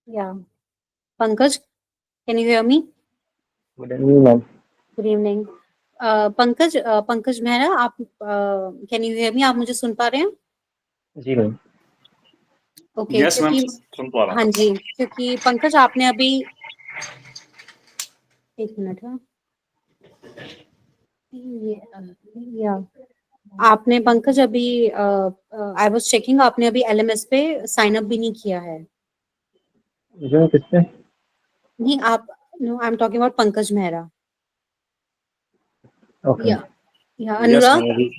Yeah. Pankaj, can you hear me? Good evening, ma'am. Good evening. Pankaj Mehra, आप can you hear me? आप मुझे सुन पा रहे हैं? जी मैम। ओके, यस मैम, क्योंकि सुन पा रहा हाँ हूँ। जी, क्योंकि पंकज आपने अभी एक मिनट है ये या आपने पंकज अभी आई वाज चेकिंग, आपने अभी एलएमएस पे साइन अप भी नहीं किया है। जी मैम, किस पे? नहीं, आप no, I am talking about Pankaj Mehra. Okay. Yeah yes Anurag. Ma'am,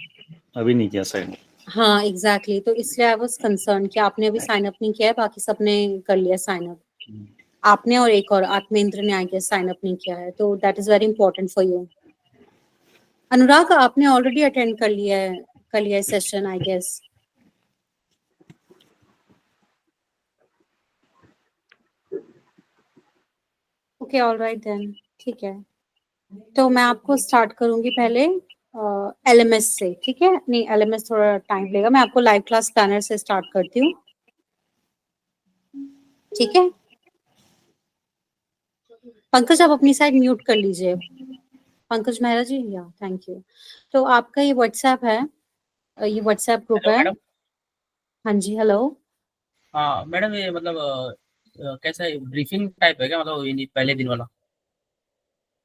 अभी नहीं किया साइन। हाँ एग्जैक्टली, तो इसलिए आई वाज कंसर्न कि आपने अभी साइन अप नहीं किया है, बाकी सबने कर लिया साइन अप। आपने और एक और आत्मेंद्र ने आई गेस साइन अप नहीं किया है, तो that is very important for you. Anurag, आपने ऑलरेडी अटेंड कर लिया है session I guess. Okay, alright then, ठीक है। तो मैं आपको स्टार्ट करूंगी पहले एलएमएस से, ठीक है? नहीं, एलएमएस थोड़ा टाइम लेगा, मैं आपको लाइव क्लास प्लानर से स्टार्ट करती हूँ, ठीक है? पंकज, आप अपनी साइड म्यूट कर लीजिए। पंकज मेहरा जी, या थैंक यू। तो आपका ये व्हाट्सएप है, ये व्हाट्सएप ग्रुप हेलो है। मैडम। हाँ जी, हेलो। हाँ मैडम, ये मतलब कैसा है, ब्रीफिंग टाइप है क्या, मतलब ये पहले दिन वाला?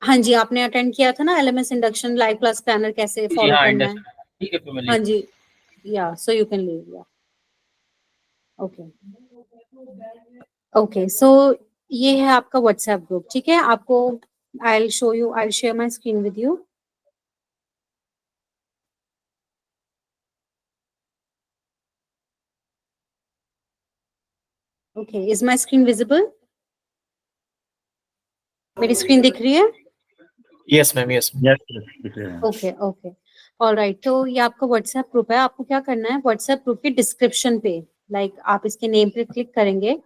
हाँ जी, आपने अटेंड किया था ना LMS induction live class planner कैसे जी फॉलो हाँ, करना है। इंडस्ट्री। ठीक है, फिर मैं हाँ लीव। जी, या सो यू कैन लीव, या ओके। ओके, सो ये है आपका व्हाट्सएप ग्रुप, ठीक है? आपको आई will show you, I will share my screen with you. Okay, is my screen visible? मेरी स्क्रीन दिख रही है? Yes ma'am, yes. Yes. Okay okay, alright. तो ये आपका व्हाट्सएप ग्रुप है। आपको क्या करना है, व्हाट्सएप ग्रुप के डिस्क्रिप्शन पे, लाइक आप इसके नेम पे क्लिक करेंगे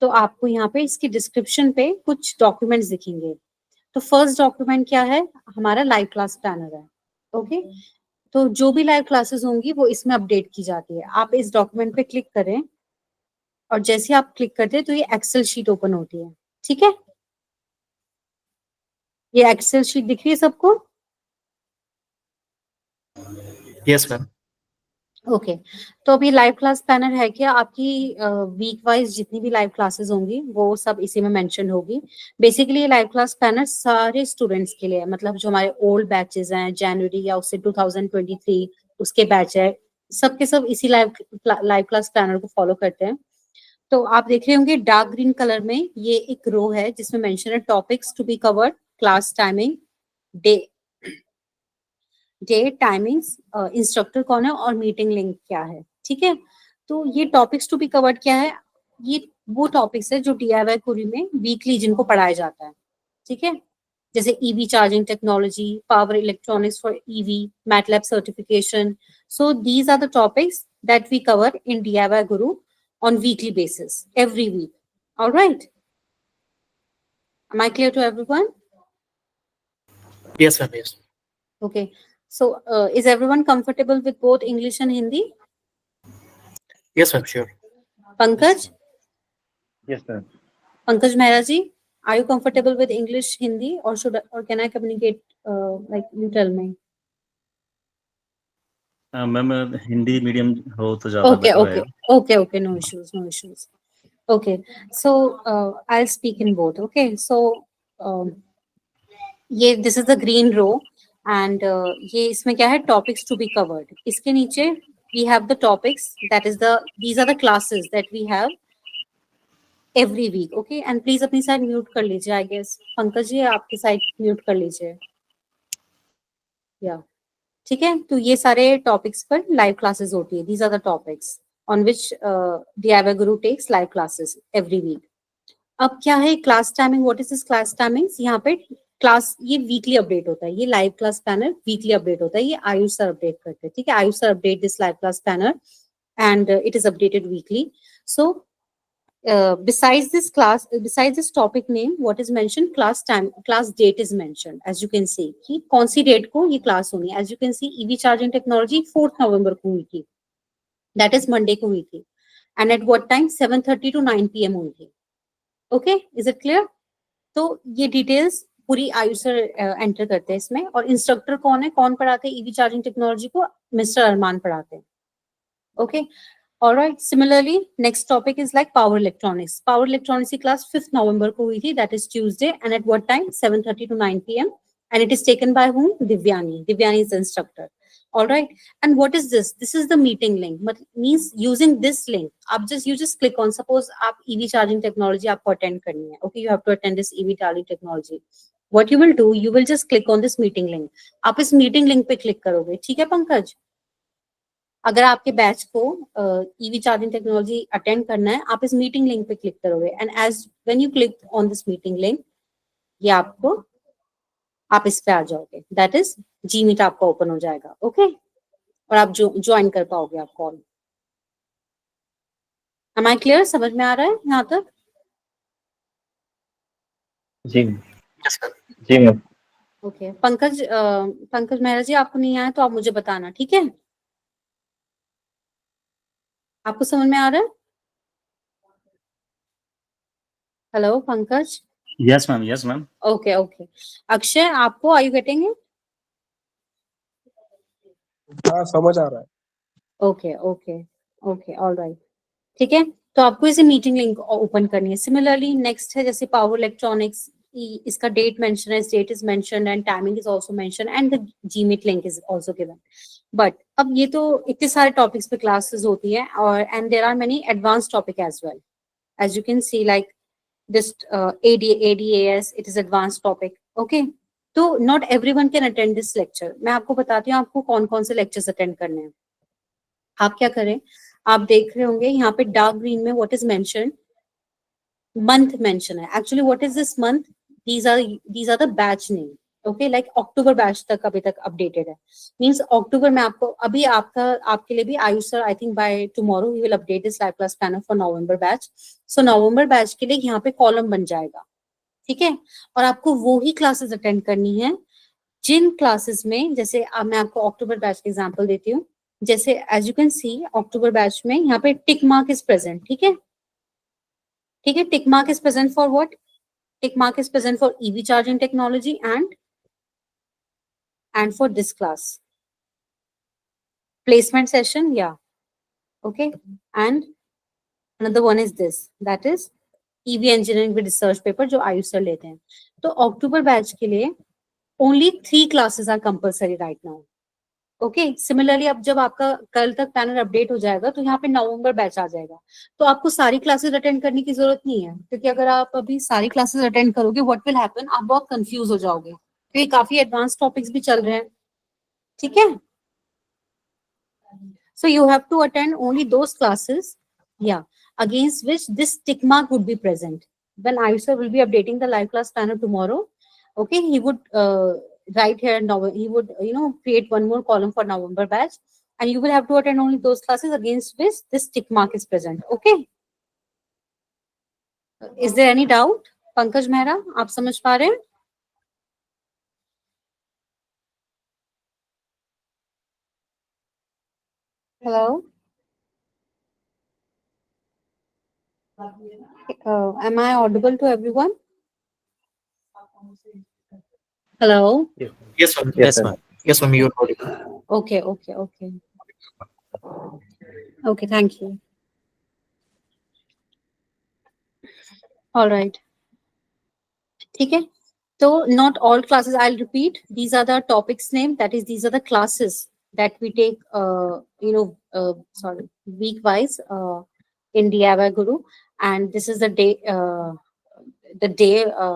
तो आपको यहाँ पे इसकी डिस्क्रिप्शन पे कुछ डॉक्यूमेंट्स दिखेंगे। तो फर्स्ट डॉक्यूमेंट क्या है, हमारा लाइव क्लास प्लानर है। ओके, तो जो भी लाइव क्लासेस होंगी वो इसमें अपडेट की जाती है। आप इस डॉक्यूमेंट पे क्लिक करें और जैसे ही आप क्लिक करते हैं तो ये एक्सेल शीट ओपन होती है, ठीक है? ये एक्सेल शीट दिख रही है सबको? Yes ma'am. ओके, तो अभी लाइव क्लास प्लानर है क्या आपकी? वीक वाइज जितनी भी लाइव क्लासेस होंगी वो सब इसी में मेंशन होगी। बेसिकली ये लाइव क्लास प्लानर सारे स्टूडेंट्स के लिए है, मतलब जो हमारे ओल्ड बैचेस हैं जनवरी या उससे 2023 उसके बैच है, सबके सब इसी लाइव लाइव क्लास प्लानर को फॉलो करते हैं। तो आप देख रहे होंगे डार्क ग्रीन कलर में ये एक रो है जिसमें मेंशन है topics to be covered, class timing, day timings, instructor कौन है और मीटिंग लिंक क्या है, ठीक है? तो ये टॉपिक्स टू बी कवर्ड क्या है, ये वो टॉपिक्स है जो डीआईवाई कुरी में वीकली जिनको पढ़ाया जाता है, ठीक है? जैसे EV charging technology, power electronics for EV, MATLAB certification. So these are the topics that we cover in DIY Guru on weekly basis, every week. All right. Am I clear to everyone? Yes ma'am, yes. Okay. So, is everyone comfortable with both English and Hindi? Yes ma'am, sure. Pankaj? Yes ma'am. Pankaj Mehra ji, are you comfortable with English, Hindi, or can I communicate like you tell me? Ma'am, Hindi medium हो तो ज्यादा Okay, better okay, रहेगा। okay, okay. No issues, no issues. Okay, so I'll speak in both. Okay, so um, ये this is the green row and ये इसमें क्या है, topics to be covered. इसके नीचे we have the topics that is the these are the classes that we have every week. Okay, and please अपनी side mute कर लीजिए। I guess Pankaj ji आपकी साइड म्यूट कर लीजिए, या ठीक है? तो ये सारे टॉपिक्स पर लाइव क्लासेस होती है। These are the topics on which DIY guru takes live classes every week. अब क्या है class timing, what is this class timings? यहाँ पे क्लास ये वीकली अपडेट होता है, ये live class planner weekly update होता है, ये आयुष सर अपडेट करते हैं, ठीक है? Ayush sir update this live class planner and it is updated weekly. So besides this class, besides this topic name, what is mentioned, class time, class date is mentioned, as you can see कि कौन सी date को ये class होनी है। as you can see EV charging technology 4th नवंबर को हुई थी, that is Monday को हुई थी, and at what time 7:30 to 9 PM हुई थी, ओके, इज इट क्लियर? तो ये डिटेल्स पूरी आयुष सर एंटर करते हैं इसमें, और इंस्ट्रक्टर कौन है, कौन पढ़ाते हैं ईवी चार्जिंग टेक्नोलॉजी को? मिस्टर अरमान पढ़ाते हैं। Okay, alright. Similarly next topic is like power electronics. Power electronics की क्लास 5 नवंबर को हुई थी, that is Tuesday, and at what time? 7:30 to 9 p.m. and it is taken by whom? Divyani. Divyani is the instructor. All right. And what is this? This is the meeting link. But means using this link, you just click on. Suppose आप EV charging technology आपको attend करनी है. Okay, you have to attend this EV charging technology. What you will do? You will just click on this meeting link. आप इस meeting link पे click करोगे. ठीक है पंकज? अगर आपके बैच को EV चार्जिंग टेक्नोलॉजी अटेंड करना है, आप इस मीटिंग लिंक पे क्लिक करोगे, and as when you click on this meeting link, ये आपको, आप इस पे आ जाओगे, दैट इज जी मीट आपका ओपन हो जाएगा। ओके, और आप ज्वाइन कर पाओगे आप कॉल। M I clear? समझ में आ रहा है यहाँ तक? जी जी मैम। ओके, पंकज मेहरा जी, आपको नहीं आया तो आप मुझे बताना, ठीक है? आपको समझ में आ रहा है? Hello Pankaj. Yes ma'am, yes ma'am. Okay okay, Akshay आपको, आर यू गेटिंग इट? हाँ समझ आ रहा है। ओके ओके ओके, ऑलराइट, ठीक है। तो आपको इसे मीटिंग लिंक ओपन करनी है। सिमिलरली नेक्स्ट है जैसे पावर इलेक्ट्रॉनिक्स, इसका डेट मेंशन है, date is mentioned and timing is also mentioned and the GMeet link is also given. But अब ये तो इतने सारे टॉपिक्स पे क्लासेस होती है, और and there are many advance topic as well, as you can see like this ADAS, it is advanced topic. Okay, तो not everyone can attend this lecture. मैं आपको बताती हूँ आपको कौन कौन से lectures attend करने हैं। आप क्या करें, आप देख रहे होंगे यहाँ पे डार्क ग्रीन में what is mentioned, month mention है। Actually what is this month? These are the batch name. Okay, like October batch तक अभी तक अपडेटेड है, मीन्स अक्टूबर में आपको अभी आपके लिए भी Ayush sir I think by tomorrow he will update this live class planner for November batch. So November batch के लिए यहाँ पे कॉलम बन जाएगा, ठीक है। और आपको वो ही क्लासेस अटेंड करनी है जिन क्लासेस में, जैसे अब मैं आपको अक्टूबर बैच का एग्जांपल देती हूँ। जैसे as you can see October batch में यहाँ पे टिक मार्क इज प्रेजेंट, ठीक है, ठीक है। Tick mark is present for what? Tick mark is present for EV charging technology and for this class placement session, yeah, okay. And another one is this, that is EV engineering with research paper जो Ayush sir लेते हैं। तो अक्टूबर batch के लिए only 3 classes are compulsory right now, okay. Similarly अब जब आपका कल तक पैनल अपडेट हो जाएगा तो यहाँ पे नवंबर बैच आ जाएगा, तो आपको सारी क्लासेस अटेंड करने की जरूरत नहीं है, क्योंकि अगर आप अभी सारी क्लासेस अटेंड करोगे व्हाट विल हैपन, आप बहुत कंफ्यूज हो जाओगे, क्योंकि काफी एडवांस टॉपिक्स भी चल रहे हैं, ठीक है। So you have to attend only those classes, या against which this tick mark would be present when Ayush sir will be updating the live class planner tomorrow. Okay, he would write here now, he would create one more column for November batch, and you will have to attend only those classes against which this tick mark is present. Okay, is there any doubt? Pankaj Mehra, आप समझ पा रहे हैं? Hello, am I audible to everyone? Hello. Yes, ma'am. Yes, Yes, sir. ma'am. Yes, ma'am. You're audible. Okay, okay, thank you. All right, ठीक है। So not all classes, I'll repeat, these are the topics name, that is these are the classes that we take week wise in DIY Guru, and this is the day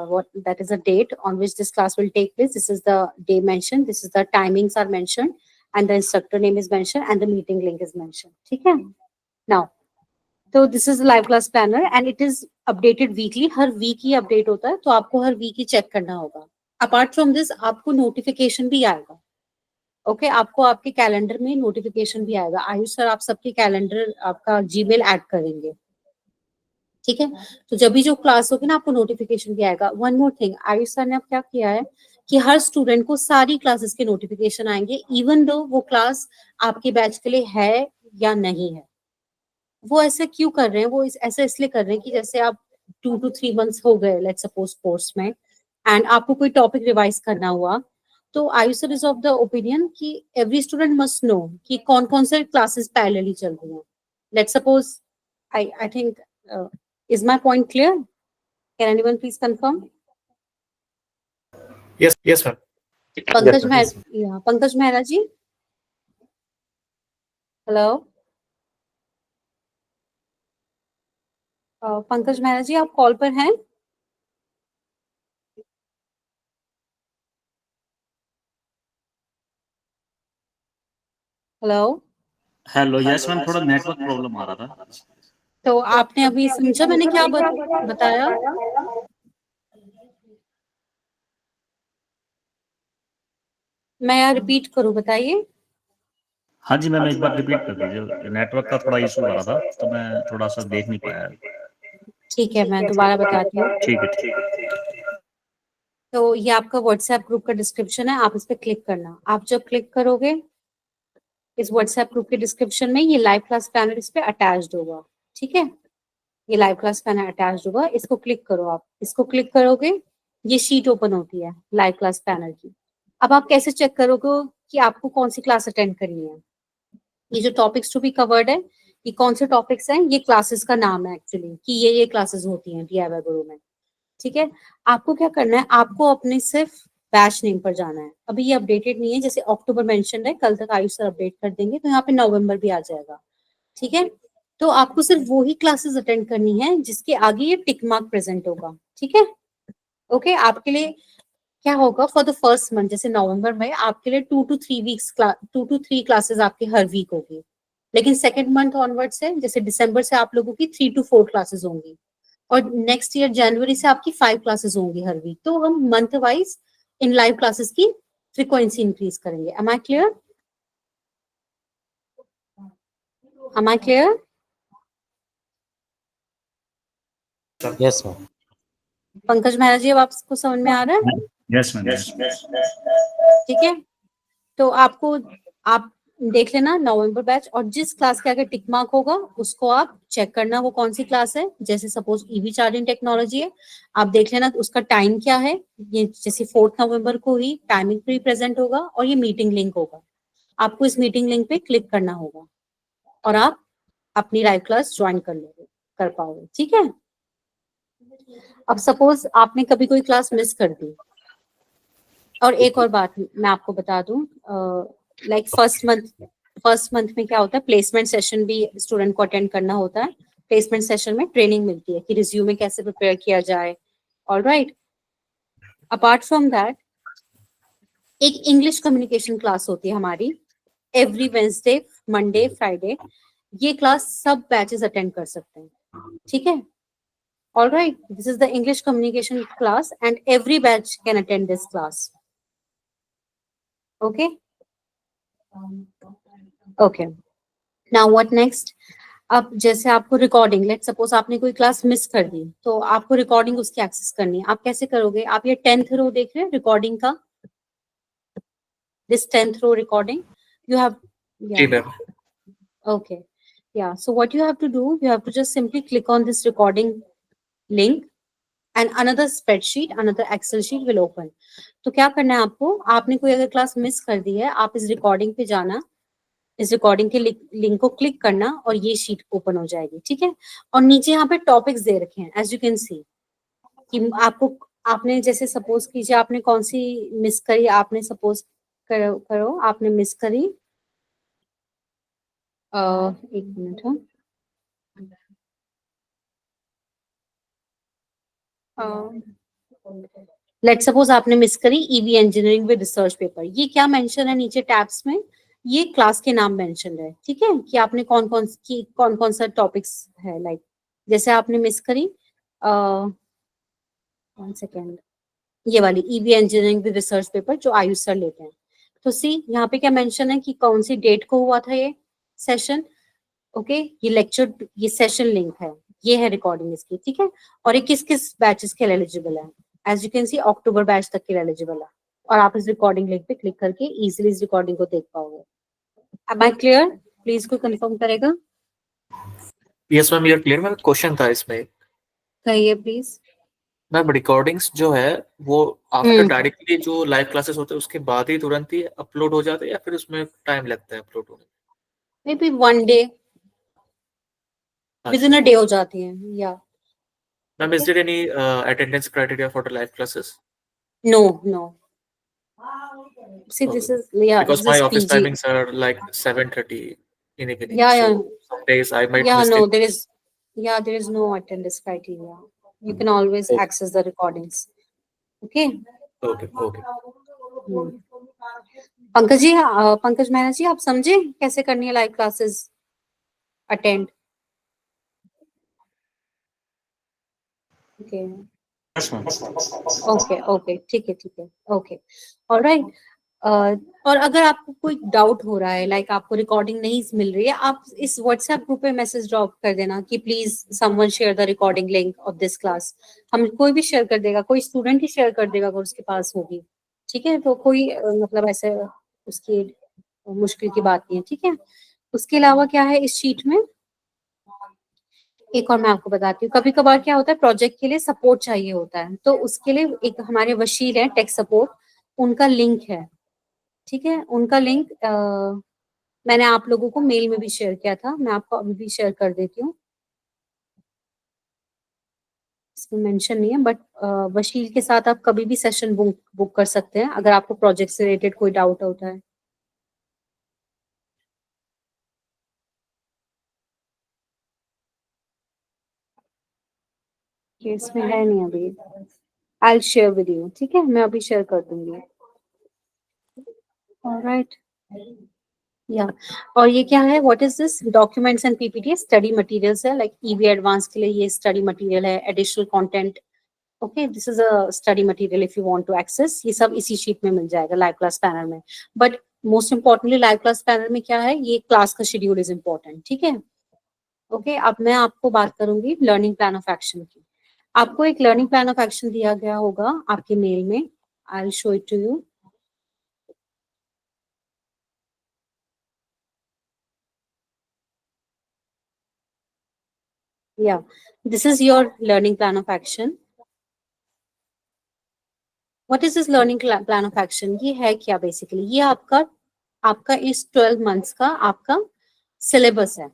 what that is the date on which this class will take place. This is the day mentioned, this is the timings are mentioned, and the instructor name is mentioned, and the meeting link is mentioned, ठीक है। Now तो this is live class planner and it is updated weekly, हर week ही update होता है, तो आपको हर week ही check करना होगा। अपार्ट फ्रॉम दिस आपको नोटिफिकेशन भी आएगा, ओके आपको आपके कैलेंडर में नोटिफिकेशन भी आएगा। आयुष सर आप सबके कैलेंडर आपका जीमेल ऐड करेंगे, ठीक है। तो जब भी जो क्लास होगी ना आपको नोटिफिकेशन भी आएगा। One more thing, Ayush sir ने अब क्या किया है कि हर स्टूडेंट को सारी क्लासेस के नोटिफिकेशन आएंगे, इवन दो वो क्लास आपके बैच के लिए है या नहीं है। वो ऐसे क्यों कर रहे हैं, वो ऐसे इसलिए कर रहे हैं कि जैसे आप 2 to 3 months हो गए लेट्स सपोज कोर्स में, एंड आपको कोई टॉपिक रिवाइज करना हुआ, तो Ayush sir is of the opinion कि एवरी स्टूडेंट मस्ट नो कि कौन कौन से क्लासेस पैरेलली चल रही हैं. Let's suppose I think is my point clear? Can anyone please confirm? Yes, yes, ma'am. Pankaj Yes, Pankaj Mehra ji, hello. Pankaj Mehra ji, आप कॉल पर हैं? हेलो. हेलो, यस मैम, थोड़ा नेटवर्क प्रॉब्लम आ रहा था. तो आपने अभी समझा मैंने क्या बताया? मैं यहाँ रिपीट करूँ, बताइए. हाँ जी मैम, एक बार रिपीट कर दीजिए. नेटवर्क का थोड़ा इशू आ रहा था तो मैं थोड़ा सा देख नहीं पाया. ठीक है, मैं दोबारा बताती हूँ. ठीक है, ठीक है. तो ये आपका व्हाट्सएप ग्रुप का डिस्क्रिप्शन है, आप इस पे क्लिक करना. आप जब क्लिक करोगे इस व्हाट्सएप ग्रुप के डिस्क्रिप्शन में, ये लाइव क्लास प्लानर इस पे अटैच्ड होगा. ठीक है, ये लाइव क्लास प्लानर अटैच्ड होगा, इसको क्लिक करो. आप इसको क्लिक करोगे, ये शीट ओपन होती है लाइव क्लास प्लानर की. अब आप कैसे चेक करोगे कि आपको कौन सी क्लास अटेंड करनी है? ये जो टॉपिक्स टू बी कवर्ड है, ये कौन से टॉपिक्स हैं, ये क्लासेस का नाम है एक्चुअली, कि ये क्लासेस होती हैं DIY गुरु में. ठीक है, आपको क्या करना है, आपको अपने सिर्फ बैच नेम पर जाना है. अभी ये अपडेटेड नहीं है, जैसे अक्टूबर मेंशन है, कल तक आयुष सर अपडेट कर देंगे, तो यहाँ पे नवंबर भी आ जाएगा. ठीक है, तो आपको सिर्फ वो ही क्लासेस अटेंड करनी है जिसके आगे ये टिक मार्क प्रेजेंट होगा. ठीक है, ओके. आपके लिए क्या होगा, फॉर द फर्स्ट मंथ, जैसे नवंबर में आपके लिए 2 to 3 वीक्स 2 to 3 क्लासेस आपकी हर वीक होगी. लेकिन सेकेंड मंथ ऑनवर्ड से, जैसे दिसंबर से आप लोगों की 3 to 4 क्लासेस होंगी, और नेक्स्ट ईयर जनवरी से आपकी 5 क्लासेस होंगी हर वीक. तो हम मंथ वाइज इन लाइव क्लासेस की फ्रीक्वेंसी इंक्रीज करेंगे. Am I clear? Am I clear? Yes, ma'am. Pankaj Mehra ji, अब आपको समझ में आ रहा है? Yes ma'am, yes. ठीक है, तो आपको आप देख लेना नवंबर बैच, और जिस क्लास के आगे टिक मार्क होगा उसको आप चेक करना वो कौन सी क्लास है. जैसे सपोज ईवी चार्जिंग टेक्नोलॉजी है, आप देख लेना उसका टाइम क्या है. ये जैसे 4 नवंबर को ही टाइमिंग भी प्रेजेंट होगा, और ये मीटिंग लिंक होगा. आपको इस मीटिंग लिंक पे क्लिक करना होगा और आप अपनी लाइव क्लास ज्वाइन कर पाओगे. ठीक है, अब सपोज आपने कभी कोई क्लास मिस कर दी, और एक और बात मैं आपको बता दूं, लाइक फर्स्ट मंथ में क्या होता है, प्लेसमेंट सेशन भी स्टूडेंट को अटेंड करना होता है. प्लेसमेंट सेशन में ट्रेनिंग मिलती है कि रिज्यूमे कैसे प्रिपेयर किया जाए. ऑलराइट, अपार्ट फ्रॉम दैट एक इंग्लिश कम्युनिकेशन क्लास होती है हमारी एवरी वेंसडे, मंडे, फ्राइडे. ये क्लास सब बैचेस अटेंड कर सकते हैं. ठीक है, alright, this is the English communication class and every batch can attend this class. Okay, okay. Now what next? अब जैसे आपको रिकॉर्डिंग, लेट्स सपोज आपने कोई क्लास मिस कर दी, तो आपको रिकॉर्डिंग उसकी एक्सेस करनी है. आप कैसे करोगे? आप ये 10th रो देख रहे हैं रिकॉर्डिंग का, this 10th row recording, you have, जी ma'am. okay, yeah. So what you have to do, you have to just simply click on this recording link and another spreadsheet, another Excel sheet will open. तो क्या करना है आपको, आपने कोई अगर class miss कर दी है, आप इस रिकॉर्डिंग पे जाना, इस रिकॉर्डिंग के लिंक को क्लिक करना, और ये शीट ओपन हो जाएगी. ठीक है, और नीचे यहाँ पे टॉपिक्स दे रखे हैं एज यू कैन सी, कि आपको, आपने जैसे सपोज कीजिए आपने कौन सी मिस करी, आपने सपोज करो आपने मिस करी, एक मिनट. लेट्स सपोज आपने मिस करी EV engineering with research paper. ये क्या मेंशन है नीचे टैब्स में? ये क्लास के नाम मेंशन है. ठीक है, कि आपने कौन कौन सा टॉपिक्स है, लाइक जैसे आपने मिस करी 1 सेकेंड, ये वाली EV engineering with research paper जो आयुष सर लेते हैं. तो सी यहाँ पे क्या मेंशन है कि कौन सी डेट को हुआ था ये सेशन. ओके, ये लेक्चर, ये सेशन लिंक है, ये है रिकॉर्डिंग इसकी. ठीक है, और ये किस किस बैचेस के लिए एलिजिबल है. As you can see October batch तक के लिए एलिजिबल है, और आप इस रिकॉर्डिंग लिंक पे क्लिक करके इजीली इस रिकॉर्डिंग को देख पाओगे. Am I clear? प्लीज कोई कंफर्म करेगा? Yes, ma'am. You're clear, ma'am. Question था इसमें. कहिए प्लीज। मैम रिकॉर्डिंग्स जो है वो आफ्टर डायरेक्टली जो लाइव क्लासेस होते हैं उसके बाद ही तुरंत ही अपलोड हो जाते हैं या फिर उसमें टाइम लगता है अपलोड होने मे बी 1 day, में? विद इन अ डे हो जाती है, या ma'am is there any attendance criteria for the live classes? no. See, this Okay. is, yeah, Because this my is office PG. timings are like 7:30 in evening, Yeah, yeah, so some days I might yeah. miss No, it. there is no attendance criteria. You can always Okay. access the recordings. Okay. Okay, okay. Pankaj ji, Pankaj Mehra ji, आप समझे कैसे करनी है live classes attend? Okay okay, ठीक है, okay, alright. और अगर आपको कोई डाउट हो रहा है, लाइक आपको रिकॉर्डिंग नहीं मिल रही है, आप इस व्हाट्सएप ग्रुप पे मैसेज ड्रॉप कर देना कि please someone share the recording link of this class. हम कोई भी शेयर कर देगा, कोई स्टूडेंट ही शेयर कर देगा अगर उसके पास होगी, ठीक है? तो कोई मतलब ऐसे उसकी मुश्किल की बात नहीं है, ठीक है? उसके अलावा क्या है इस शीट में, एक और मैं आपको बताती हूँ, कभी कभार क्या होता है प्रोजेक्ट के लिए सपोर्ट चाहिए होता है, तो उसके लिए एक हमारे वशील है टेक सपोर्ट, उनका लिंक है, ठीक है? उनका लिंक मैंने आप लोगों को मेल में भी शेयर किया था, मैं आपको अभी भी शेयर कर देती हूँ, इसमें मेंशन नहीं है, बट वशील के साथ आप कभी भी सेशन बुक कर सकते हैं अगर आपको प्रोजेक्ट से रिलेटेड कोई डाउट होता है। ये इसमें है नहीं अभी, I will share with you, ठीक है? मैं अभी शेयर कर दूंगी। ऑलराइट, या और ये क्या है, what is this? Documents and PPT study materials है, लाइक ईवी एडवांस के लिए ये स्टडी मटेरियल है, additional content, okay, this is a study material if you want to access, ये सब इसी शीट में मिल जाएगा लाइव क्लास पैनल में। But most importantly live class panel में क्या है, ये क्लास का शेड्यूल इज इम्पोर्टेंट, ठीक है? ओके, अब मैं आपको बात करूंगी लर्निंग प्लान ऑफ एक्शन की। आपको एक लर्निंग प्लान ऑफ एक्शन दिया गया होगा आपके मेल में, I will show it to you. Yeah, this is your learning plan of action. What is this learning plan of action? ये है क्या बेसिकली? ये आपका इस 12 मंथ्स का आपका सिलेबस है,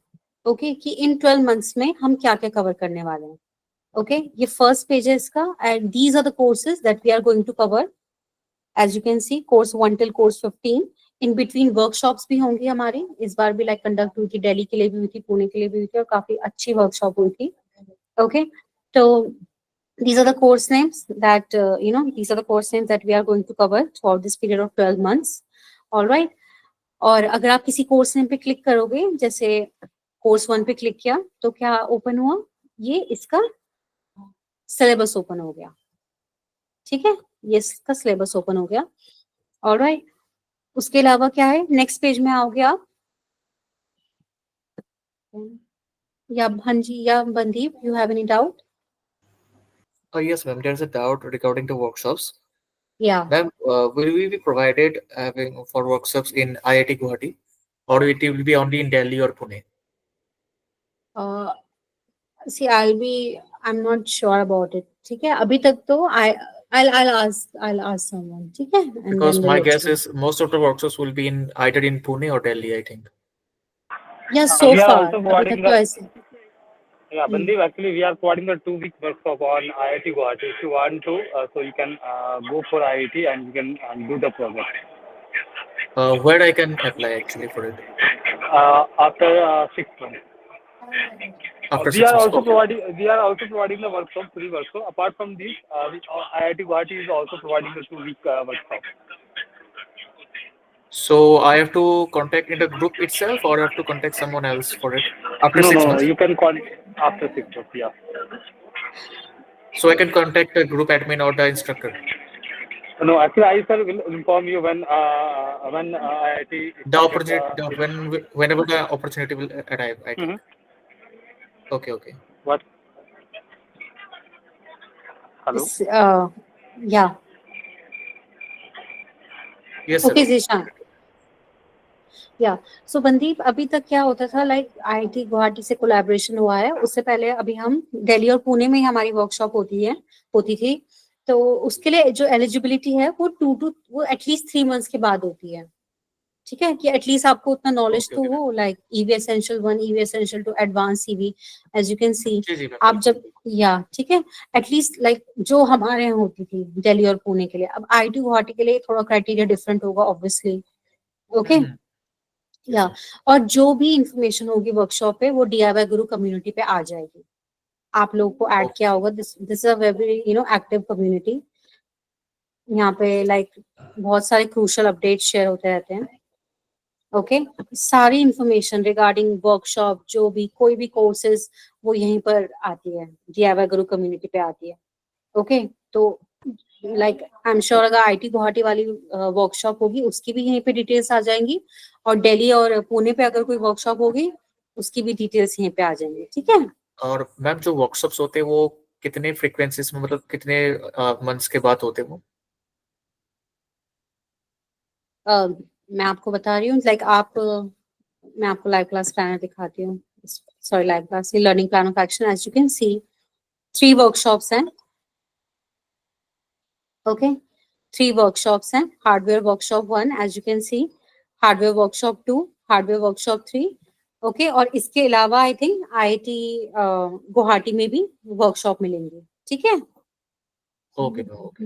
ओके, कि इन 12 मंथ्स में हम क्या क्या कवर करने वाले हैं, ओके? ये फर्स्ट पेज है इसका, and these are the courses that we are going to cover, as you can see, course 1 till course 15। In between workshops भी होंगी हमारी, इस बार भी लाइक कंडक्ट हुई थी, दिल्ली के लिए भी हुई थी, पुणे के लिए भी हुई थी, और काफी अच्छी वर्कशॉप हुई थी, ओके? तो these are the course names that these are the course names that we are going to cover throughout this period of 12 months, all right? और अगर आप किसी कोर्स नेम पे क्लिक करोगे, जैसे कोर्स 1 पे क्लिक किया, तो क्या ओपन हुआ? ये इसका सिलेबस ओपन हो गया, ठीक है? ये इसका सिलेबस ओपन हो गया, ऑल राइट? उसके अलावा क्या है, नेक्स्ट पेज में आओगे आप, या हाँ जी, yeah Bandeep, you have any doubt? Yes, ma'am. There's a doubt regarding the workshops. या Ma'am, will we be provided having for workshops in IIT Guwahati, or it will be only in Delhi or Pune? see, I'm not sure about it, ठीक है? अभी तक तो I'll ask someone, ठीक है? And Because then we'll my let guess you know. is most of the workshops will be in either in Pune or Delhi, I think. Yeah, so We are far also अभी providing तक तो the ऐसे, Bandeep, actually we are providing the 2-week workshop on IIT Guwahati. If you want to, so you can go for IIT and you can do the project. Where I can apply actually for it? After 6 months. After We 6 are months. also Okay. providing the workshop, free workshop. Apart from this, IIT Guwahati is also providing the 2-week workshop. So I have to contact in the group itself, or I have to contact someone else for it after No, 6 no, months? you can contact after 6 months. Yeah. So I can contact the group admin or the instructor. No, actually, I sir will inform you when IIT The opportunity, whenever the opportunity will arrive, I think. Okay, okay. What? Hello. This, yeah, Yes, sir. okay, Zishan. या सो बनदीप, अभी तक क्या होता था, like IIT Guwahati से collaboration हुआ है, उससे पहले अभी हम दिल्ली और पुणे में ही हमारी वर्कशॉप होती थी। तो उसके लिए जो एलिजिबिलिटी है वो एटलीस्ट 3 मंथ्स के बाद होती है। ठीक है, कि एटलीस्ट आपको उतना नॉलेज Okay, तो okay. हो, like EV essential 1, EV essential 2, advance EV, as you can see. जी जी मैम, आप बिल्कुल। जब या ठीक है, एटलीस्ट लाइक जो हमारे यहाँ होती थी दिल्ली और पुणे के लिए, अब आईआईटी गुवाहाटी के लिए थोड़ा क्राइटेरिया डिफरेंट होगा ऑब्वियसली। ओके हम्म, या और जो भी इंफॉर्मेशन होगी वर्कशॉप पे वो डीआईवाई गुरु कम्युनिटी पे आ जाएगी। आप लोग को ऐड Okay. किया होगा, this is a very active community. यहाँ पे लाइक बहुत सारे क्रूशियल अपडेट शेयर होते रहते हैं। ओके सारी इंफॉर्मेशन रिगार्डिंग वर्कशॉप, जो भी कोई भी कोर्सेज, वो यहीं पर आती है, डीआईवाई गुरु कम्युनिटी पे आती है। ओके तो लाइक आई एम श्योर अगर आईटी गुवाहाटी वाली वर्कशॉप होगी उसकी भी यहीं पे डिटेल्स आ जाएंगी, और दिल्ली और पुणे पे अगर कोई वर्कशॉप होगी उसकी भी डिटेल्स यहीं पे आ जाएंगी। ठीक है, और मैम जो वर्कशॉप्स होते हैं वो कितने फ्रीक्वेंसीज में, मतलब कितने मंथ्स के बाद होते हैं वो? मैं आपको बता रही हूँ, लाइक मैं आपको लाइव क्लास प्लानर दिखाती हूँ। Sorry, live class learning plan of action, as you can see 3 workshops हैं। ओके 3 वर्कशॉप्स हैं, hardware workshop 1 as you can see, hardware workshop 2, hardware workshop 3। Okay और इसके अलावा आई थिंक आईआईटी गुवाहाटी में भी workshop मिलेंगी। ठीक है, ओके मैम, ओके।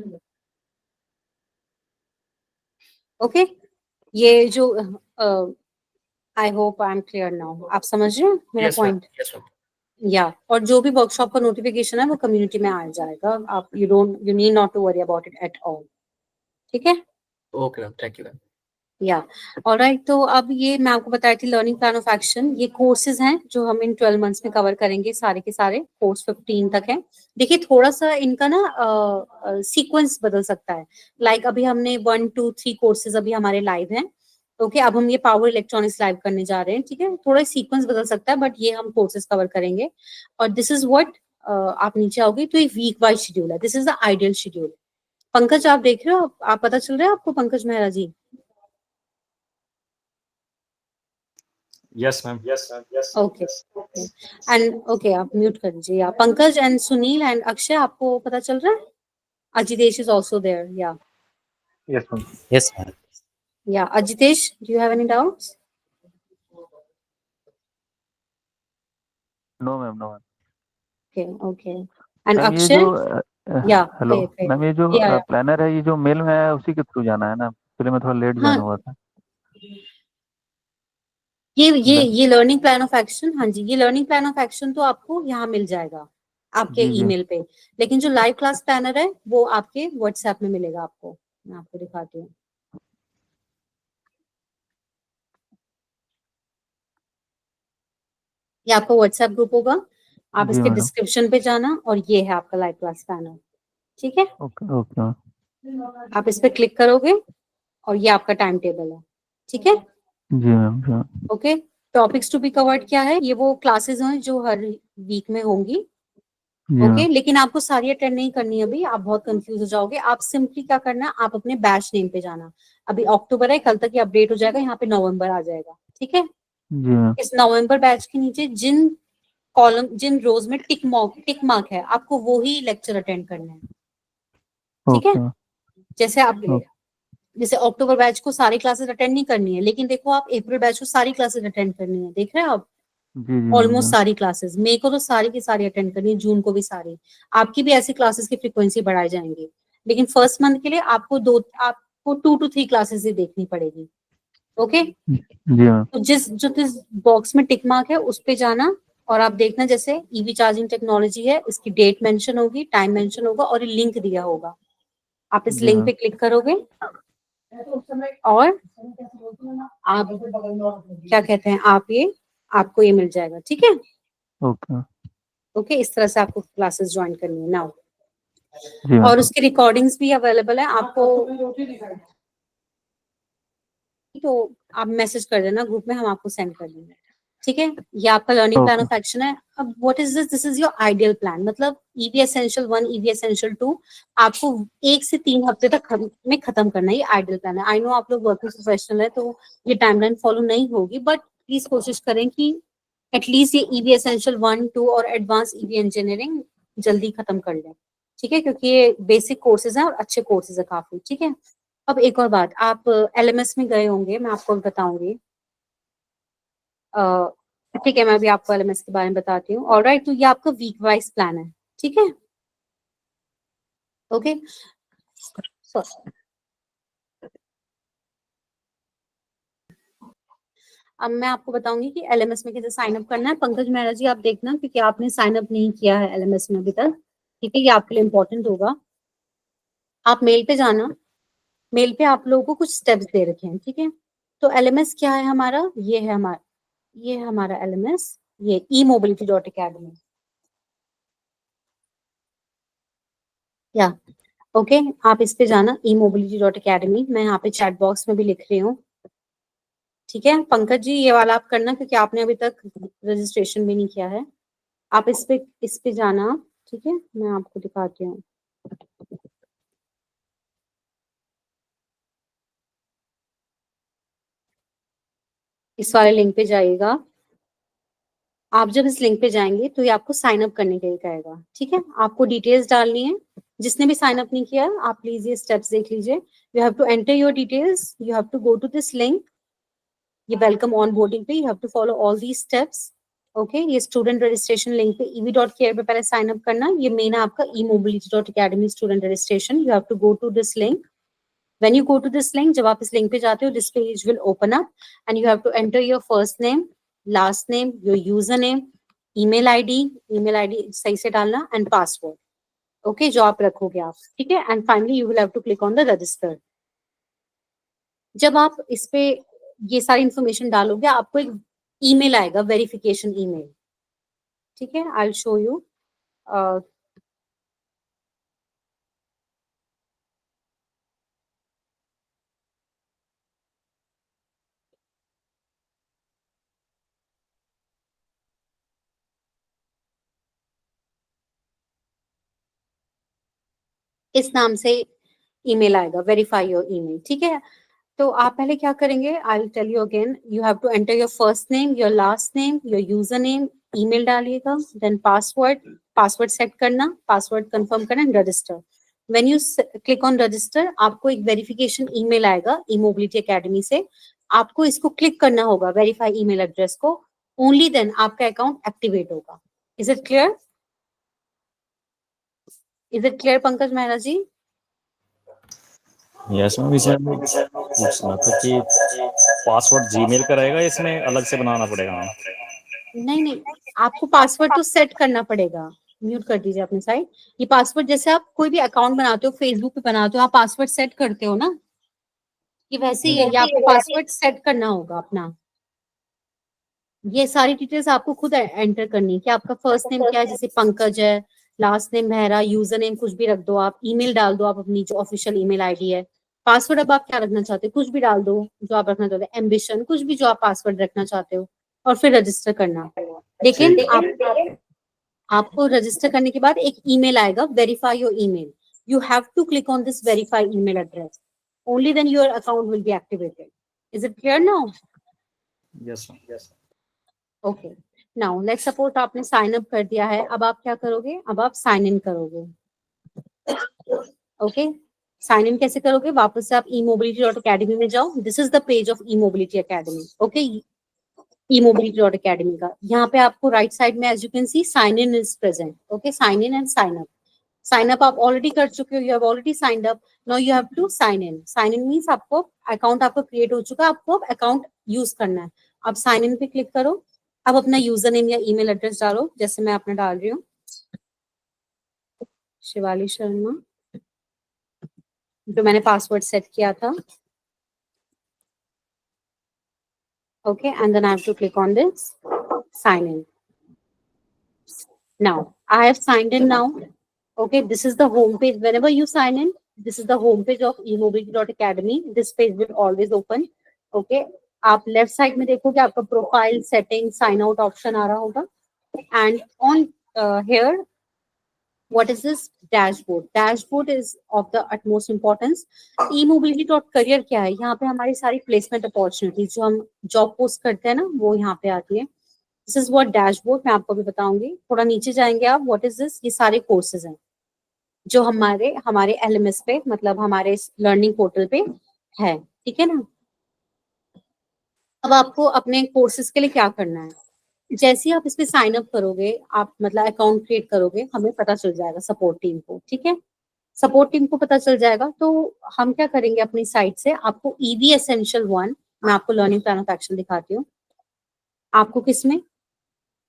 ओके ये जो I hope I am clear now, आप समझ रहे हैं मेरा yes ma'am, point? Yes ma'am. या और जो भी वर्कशॉप का नोटिफिकेशन है वो कम्युनिटी में आ जाएगा। आप you need not to worry about it at all. ठीक है, okay ma'am, thank you ma'am. Yeah alright. तो अब ये मैं आपको बताई थी लर्निंग प्लान ऑफ एक्शन, ये कोर्सेज हैं जो हम इन 12 मंथ्स में कवर करेंगे, सारे के सारे कोर्स 15 तक है। देखिए थोड़ा सा इनका ना सीक्वेंस बदल सकता है, लाइक अभी हमने 1 2 3 कोर्सेज अभी हमारे लाइव हैं। ओके अब हम ये पावर इलेक्ट्रॉनिक्स लाइव करने जा रहे हैं। ठीक है, थोड़ा सीक्वेंस बदल सकता है बट ये हम कोर्सेज कवर करेंगे। और दिस इज व्हाट आप नीचे आओगे तो एक वीक वाइज शेड्यूल है, this is the ideal schedule. Pankaj आप देख रहे हो, आप पता चल रहा है आपको, Pankaj Mehra ji? Yes, ma'am. Yes, ma'am. Yes. Okay okay and okay आप म्यूट कर दीजिए। Yeah Pankaj and Sunil and Akshay, आपको पता चल रहा है? Ajitesh is also there. Yeah Yes, ma'am. Yes, ma'am. Yeah Ajitesh, do you have any doubts? No ma'am, no ma'am. Okay okay and ma'am ये अक्षय? जो या हेलो मैम, ये जो या प्लानर है, ये जो मेल में है उसी के थ्रू जाना है ना? इसलिए मैं थोड़ा लेट ज्वाइन हाँ हुआ था। ये लर्निंग प्लान ऑफ एक्शन, हाँ जी ये लर्निंग प्लान ऑफ एक्शन तो आपको यहाँ मिल जाएगा आपके जी जी। ईमेल पे, लेकिन जो लाइव क्लास प्लानर है वो आपके व्हाट्सएप में मिलेगा आपको। मैं आपको दिखाती हूँ। ये आपका व्हाट्सएप ग्रुप होगा, आप जी इसके मैडम। डिस्क्रिप्शन पे जाना और ये है आपका लाइव क्लास प्लानर। ठीक है, ओके ओके मैम। आप इस पे क्लिक करोगे और ये आपका टाइम टेबल है। ठीक है, जी मैम, जी ma'am. Okay topics to be covered क्या है, ये वो क्लासेस हैं जो हर वीक में होंगी। जी ओके मैम। लेकिन आपको सारी अटेंड नहीं करनी है अभी, आप बहुत कंफ्यूज हो जाओगे। आप सिंपली क्या करना है, आप अपने बैच नेम पे जाना। अभी अक्टूबर है, कल तक ये अपडेट हो जाएगा, यहाँ पे नवंबर आ जाएगा। ठीक है, जी मैम। इस नवंबर बैच के नीचे जिन कॉलम जिन रोज में टिक मार्क है, आपको वो ही लेक्चर अटेंड करना है। ठीक है, ओके जैसे आप जैसे अक्टूबर बैच को सारी क्लासेस अटेंड नहीं करनी है, लेकिन देखो आप अप्रैल बैच को सारी क्लासेस अटेंड करनी है, देख रहे हैं आप? जी जी मैम। ऑलमोस्ट सारी क्लासेस, मई को तो सारी की सारी अटेंड करनी है, जून को भी सारी। आपकी भी ऐसी क्लासेस की फ्रीक्वेंसी बढ़ाई जाएंगी, लेकिन फर्स्ट मंथ के लिए आपको 2 to 3 क्लासेस ही देखनी पड़ेगी। ओके जी मैम। तो जिस बॉक्स में टिक मार्क है उस पे जाना और आप देखना, जैसे ईवी चार्जिंग टेक्नोलॉजी है, इसकी डेट मेंशन होगी, टाइम मेंशन होगा और लिंक दिया होगा। आप इस जी लिंक मैम। पे क्लिक करोगे और आप क्या कहते हैं, आपको ये मिल जाएगा। ठीक है, ओके ओके इस तरह से आपको क्लासेस ज्वाइन करनी है नाउ। जी मैम। और उसकी रिकॉर्डिंग्स भी अवेलेबल है आपको, तो आप मैसेज कर देना ग्रुप में, हम आपको सेंड कर देंगे। ठीक है, ये आपका learning plan Okay. Of action है। अब what is this, this is your ideal plan, मतलब ईवी एसेंशियल 1, ईवी एसेंशियल 2 आपको 1 से 3 हफ्ते तक में खत्म करना है, ये आइडियल प्लान है। आई नो आप लोग वर्किंग प्रोफेशनल है तो ये टाइमलाइन फॉलो नहीं होगी, बट प्लीज कोशिश करें कि एटलीस्ट ये ईवी एसेंशियल 1, 2 और एडवांस ईवी इंजीनियरिंग जल्दी खत्म कर लें, ठीक है, क्योंकि ये बेसिक कोर्सेज हैं और अच्छे कोर्सेज है काफी, ठीक है। अब एक और बात, आप एलएमएस में गए होंगे, मैं आपको बताऊंगी, ठीक है, मैं भी आपको एलएमएस के बारे में बताती हूँ। ऑलराइट, तो ये आपका वीक वाइज प्लान है, ठीक है, ओके। अब मैं आपको बताऊंगी कि एलएमएस में कैसे साइन अप करना है। पंकज मेहरा जी आप देखना, क्योंकि आपने साइन अप नहीं किया है एलएमएस में अभी तक, ठीक है, ये आपके लिए इम्पोर्टेंट होगा। आप मेल पे जाना, मेल पे आप लोगों को कुछ स्टेप्स दे रखे हैं, ठीक है। तो एलएमएस क्या है हमारा, ये है हमारा एलएमएस, ये e-mobility.academy, या ओके, आप इस पे जाना e-mobility.academy, मैं यहाँ पे चैट बॉक्स में भी लिख रही हूँ, ठीक है। पंकज जी ये वाला आप करना, क्योंकि आपने अभी तक रजिस्ट्रेशन भी नहीं किया है। आप इस पे जाना, ठीक है, मैं आपको दिखाती हूँ। इस वाले लिंक पे जाइएगा। आप जब इस लिंक पे जाएंगे तो ये आपको साइन अप करने के लिए कहेगा, ठीक है। आपको डिटेल्स डालनी है, जिसने भी साइन अप नहीं किया आप प्लीज ये स्टेप्स देख लीजिए। You have to enter your details, you have to go to this link, ये वेलकम ऑन बोर्डिंग पे, यू हैव टू follow all these steps, okay. ये स्टूडेंट रजिस्ट्रेशन लिंक पे ev.care पे पहले साइन अप करना, ये मेन है आपका e-mobility.academy student registration. You have to go to this link. When you go to this link, जब आप इस लिंक पे जाते हो, this page will open up and you have to enter your first name, last name, your username, email ID सही से डालना and password, okay, जो आप रखोगे आप, ठीक है। And finally you will have to click on the register। जब आप इस पे ये सारी इंफॉर्मेशन डालोगे, आपको एक ईमेल आएगा, वेरिफिकेशन ईमेल, ठीक है। I'll show you। इस नाम से ईमेल आएगा, वेरीफाई योर ईमेल, ठीक है। तो आप पहले क्या करेंगे, I will tell you again, you have to enter your first name, your last name, your username, email डालिएगा, देन पासवर्ड सेट करना, पासवर्ड कंफर्म करना and register. When you click on register, आपको एक verification email आएगा e-mobility academy से, आपको इसको click करना होगा, वेरीफाई ईमेल एड्रेस को, ओनली देन आपका अकाउंट एक्टिवेट होगा। Is it clear? Is it clear Pankaj Mehra ji? Yes ma'am, इसे पूछना था कि पासवर्ड जीमेल का रहेगा, इसमें अलग से बनाना पड़ेगा मैम? नहीं, आपको पासवर्ड तो सेट करना पड़ेगा। म्यूट कर दीजिए अपनी साइड। ये पासवर्ड जैसे आप कोई भी अकाउंट बनाते हो, फेसबुक पे बनाते हो, आप पासवर्ड सेट करते हो ना, ये वैसे ही है, ये आपको पासवर्ड सेट करना होगा अपना। ये सारी डिटेल्स आपको खुद एंटर करनी है कि आपका फर्स्ट नेम क्या है, जैसे पंकज है, last name Mehra, user name कुछ भी रख दो आप, ईमेल डाल दो आप अपनी जो ऑफिशियल ईमेल आईडी है, पासवर्ड अब आप क्या रखना चाहते हो कुछ भी डाल दो जो आप रखना चाहते हो, एम्बिशन कुछ भी जो आप पासवर्ड रखना चाहते हो, और फिर रजिस्टर करना। लेकिन आपको रजिस्टर करने के बाद एक ईमेल आएगा, verify your email, you have to click on this verify email address, only then your account will be activated. Is it clear now? Yes ma'am. Okay, now let's suppose आपने sign up कर दिया है, अब आप क्या करोगे, अब आप साइन इन करोगे। ओके, साइन इन कैसे करोगे, वापस से आप e-mobility.academy में जाओ, this is the page of e-mobility academy, okay, e-mobility.academy का, यहाँ पे आपको राइट साइड में as you can see sign in is present, okay, sign in and sign up. Sign up आप ऑलरेडी कर चुके हो, you have already signed up, now you have to sign in. Sign in means आपको account आपका create हो चुका है, आपको अकाउंट यूज करना है। अब साइन इन पे क्लिक करो, अब अपना यूजर नेम या ईमेल एड्रेस डालो, जैसे मैं अपना डाल रही हूँ, शिवाली शर्मा, जो मैंने पासवर्ड सेट किया था, okay, and then I have to click on this sign in. Now I have signed in now. Okay, this is the home page. Whenever you sign in, this is the home page of e-mobility.academy. This page will always open. Okay, आप left side में देखोगे आपका profile, setting, sign out option आ रहा होगा, and on here what is this dashboard is of the utmost importance. emobility.career क्या है? यहाँ पे हमारी सारी प्लेसमेंट अपॉर्चुनिटीज जो हम जॉब पोस्ट करते हैं ना, वो यहाँ पे आती है. दिस इज व्हाट डैशबोर्ड, मैं आपको भी बताऊंगी. थोड़ा नीचे जाएंगे आप, व्हाट इज दिस? ये सारे कोर्सेज हैं जो हमारे LMS पे, मतलब हमारे लर्निंग पोर्टल पे है. ठीक है ना. अब आपको अपने कोर्सेज के लिए क्या करना है? जैसे ही आप इसमें साइन अप करोगे, आप मतलब अकाउंट क्रिएट करोगे, हमें पता चल जाएगा सपोर्ट टीम को. ठीक है, सपोर्ट टीम को पता चल जाएगा. तो हम क्या करेंगे अपनी साइट से, आपको EV Essential 1, मैं आपको लर्निंग प्लान ऑफ एक्शन दिखाती हूँ. आपको किसमें?